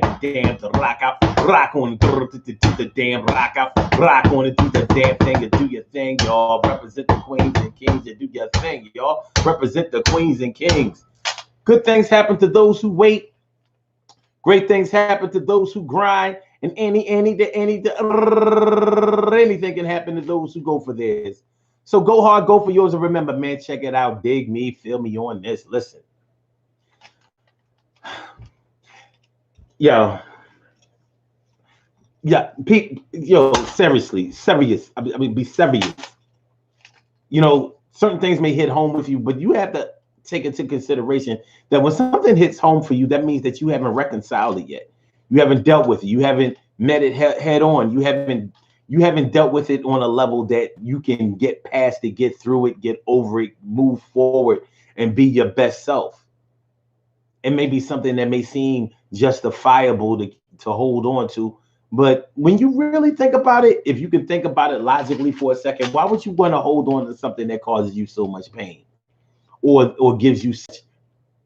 to rock out, rock on it, do the damn, rock out, rock on it, do the damn thing, and do your thing, y'all. Represent the queens and kings and do your thing, y'all. Represent the queens and kings. Good things happen to those who wait. Great things happen to those who grind. And anything can happen to those who go for theirs. So go hard, go for yours. And remember, man, check it out. Dig me, feel me on this. Listen. Yo. Yeah, seriously, serious. I mean, be serious. You know, certain things may hit home with you, but you have to take into consideration that when something hits home for you, that means that you haven't reconciled it yet. You haven't dealt with it. You haven't met it head on. You haven't dealt with it on a level that you can get past it, get through it, get over it, move forward, and be your best self. It may be something that may seem justifiable to hold on to, but when you really think about it, if you can think about it logically for a second, why would you want to hold on to something that causes you so much pain, or gives you such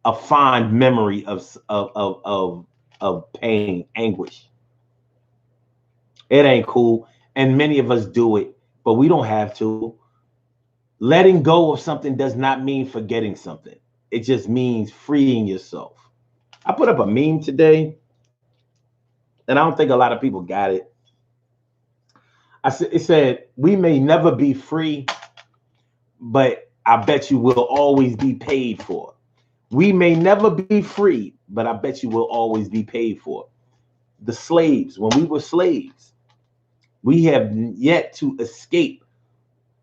a fond memory of pain, anguish? It ain't cool, and many of us do it, but we don't have to. Letting go of something does not mean forgetting something. It just means freeing yourself. I put up a meme today, and I don't think a lot of people got it. It said, "We may never be free, but I bet you will always be paid for. We may never be free, but I bet you will always be paid for." The slaves, when we were slaves, we have yet to escape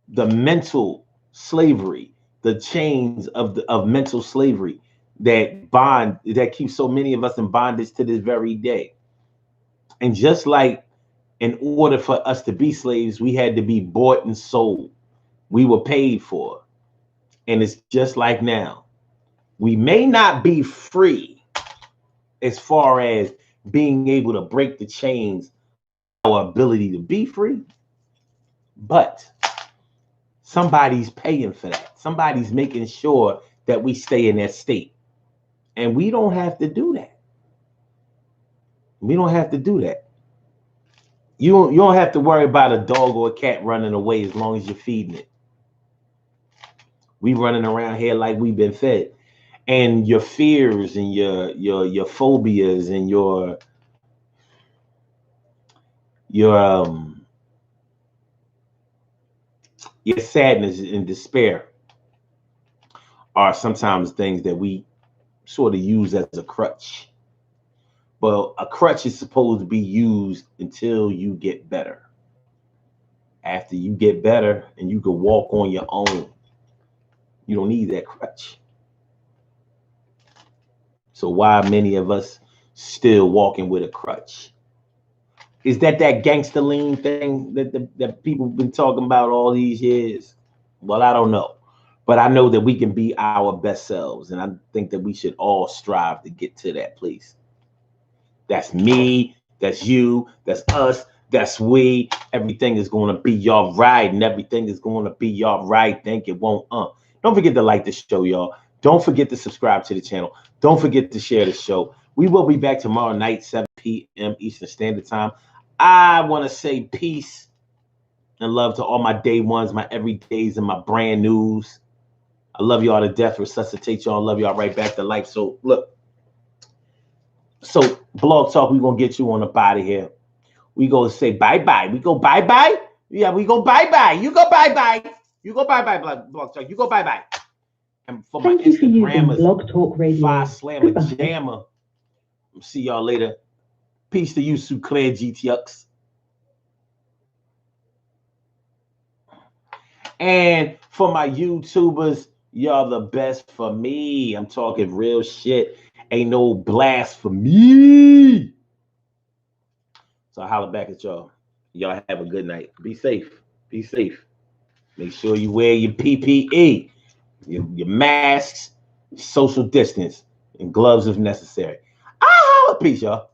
the mental slavery, the chains of mental slavery that keeps so many of us in bondage to this very day. And just like in order for us to be slaves, we had to be bought and sold. We were paid for. And it's just like now. We may not be free as far as being able to break the chains, our ability to be free, but somebody's paying for that. Somebody's making sure that we stay in that state. And we don't have to do that. We don't have to do that. You don't have to worry about a dog or a cat running away as long as you're feeding it. We running around here like we've been fed. And your fears and your phobias and your your sadness and despair are sometimes things that we sort of use as a crutch. Well, a crutch is supposed to be used until you get better. After you get better and you can walk on your own, you don't need that crutch. So why many of us still walking with a crutch? Is that gangster lean thing that people have been talking about all these years? Well, I don't know. But I know that we can be our best selves. And I think that we should all strive to get to that place. That's me, that's you, that's us, that's we. Everything is going to be all right, and everything is going to be all right. Think it won't. Don't forget to like the show, y'all. Don't forget to subscribe to the channel. Don't forget to share the show. We will be back tomorrow night, 7 p.m. Eastern Standard Time. I want to say peace and love to all my day ones, my everydays, and my brand news. I love y'all to death. Resuscitate y'all. Love y'all right back to life. So look. So Blog Talk, we gonna get you on up out of here. We go say bye-bye. We go bye-bye. Yeah, we go bye-bye. You go bye-bye. You go bye-bye, Blog Talk. You go bye-bye. And for my Instagrammers, Blog Talk Radio. Five Slammer Jammer. See y'all later. Peace to you, Suclair GTX. And for my YouTubers, y'all the best for me. I'm talking real shit. Ain't no blasphemy. So I holler back at y'all. Y'all have a good night. Be safe. Be safe. Make sure you wear your PPE, your masks, social distance, and gloves if necessary. Peace, y'all.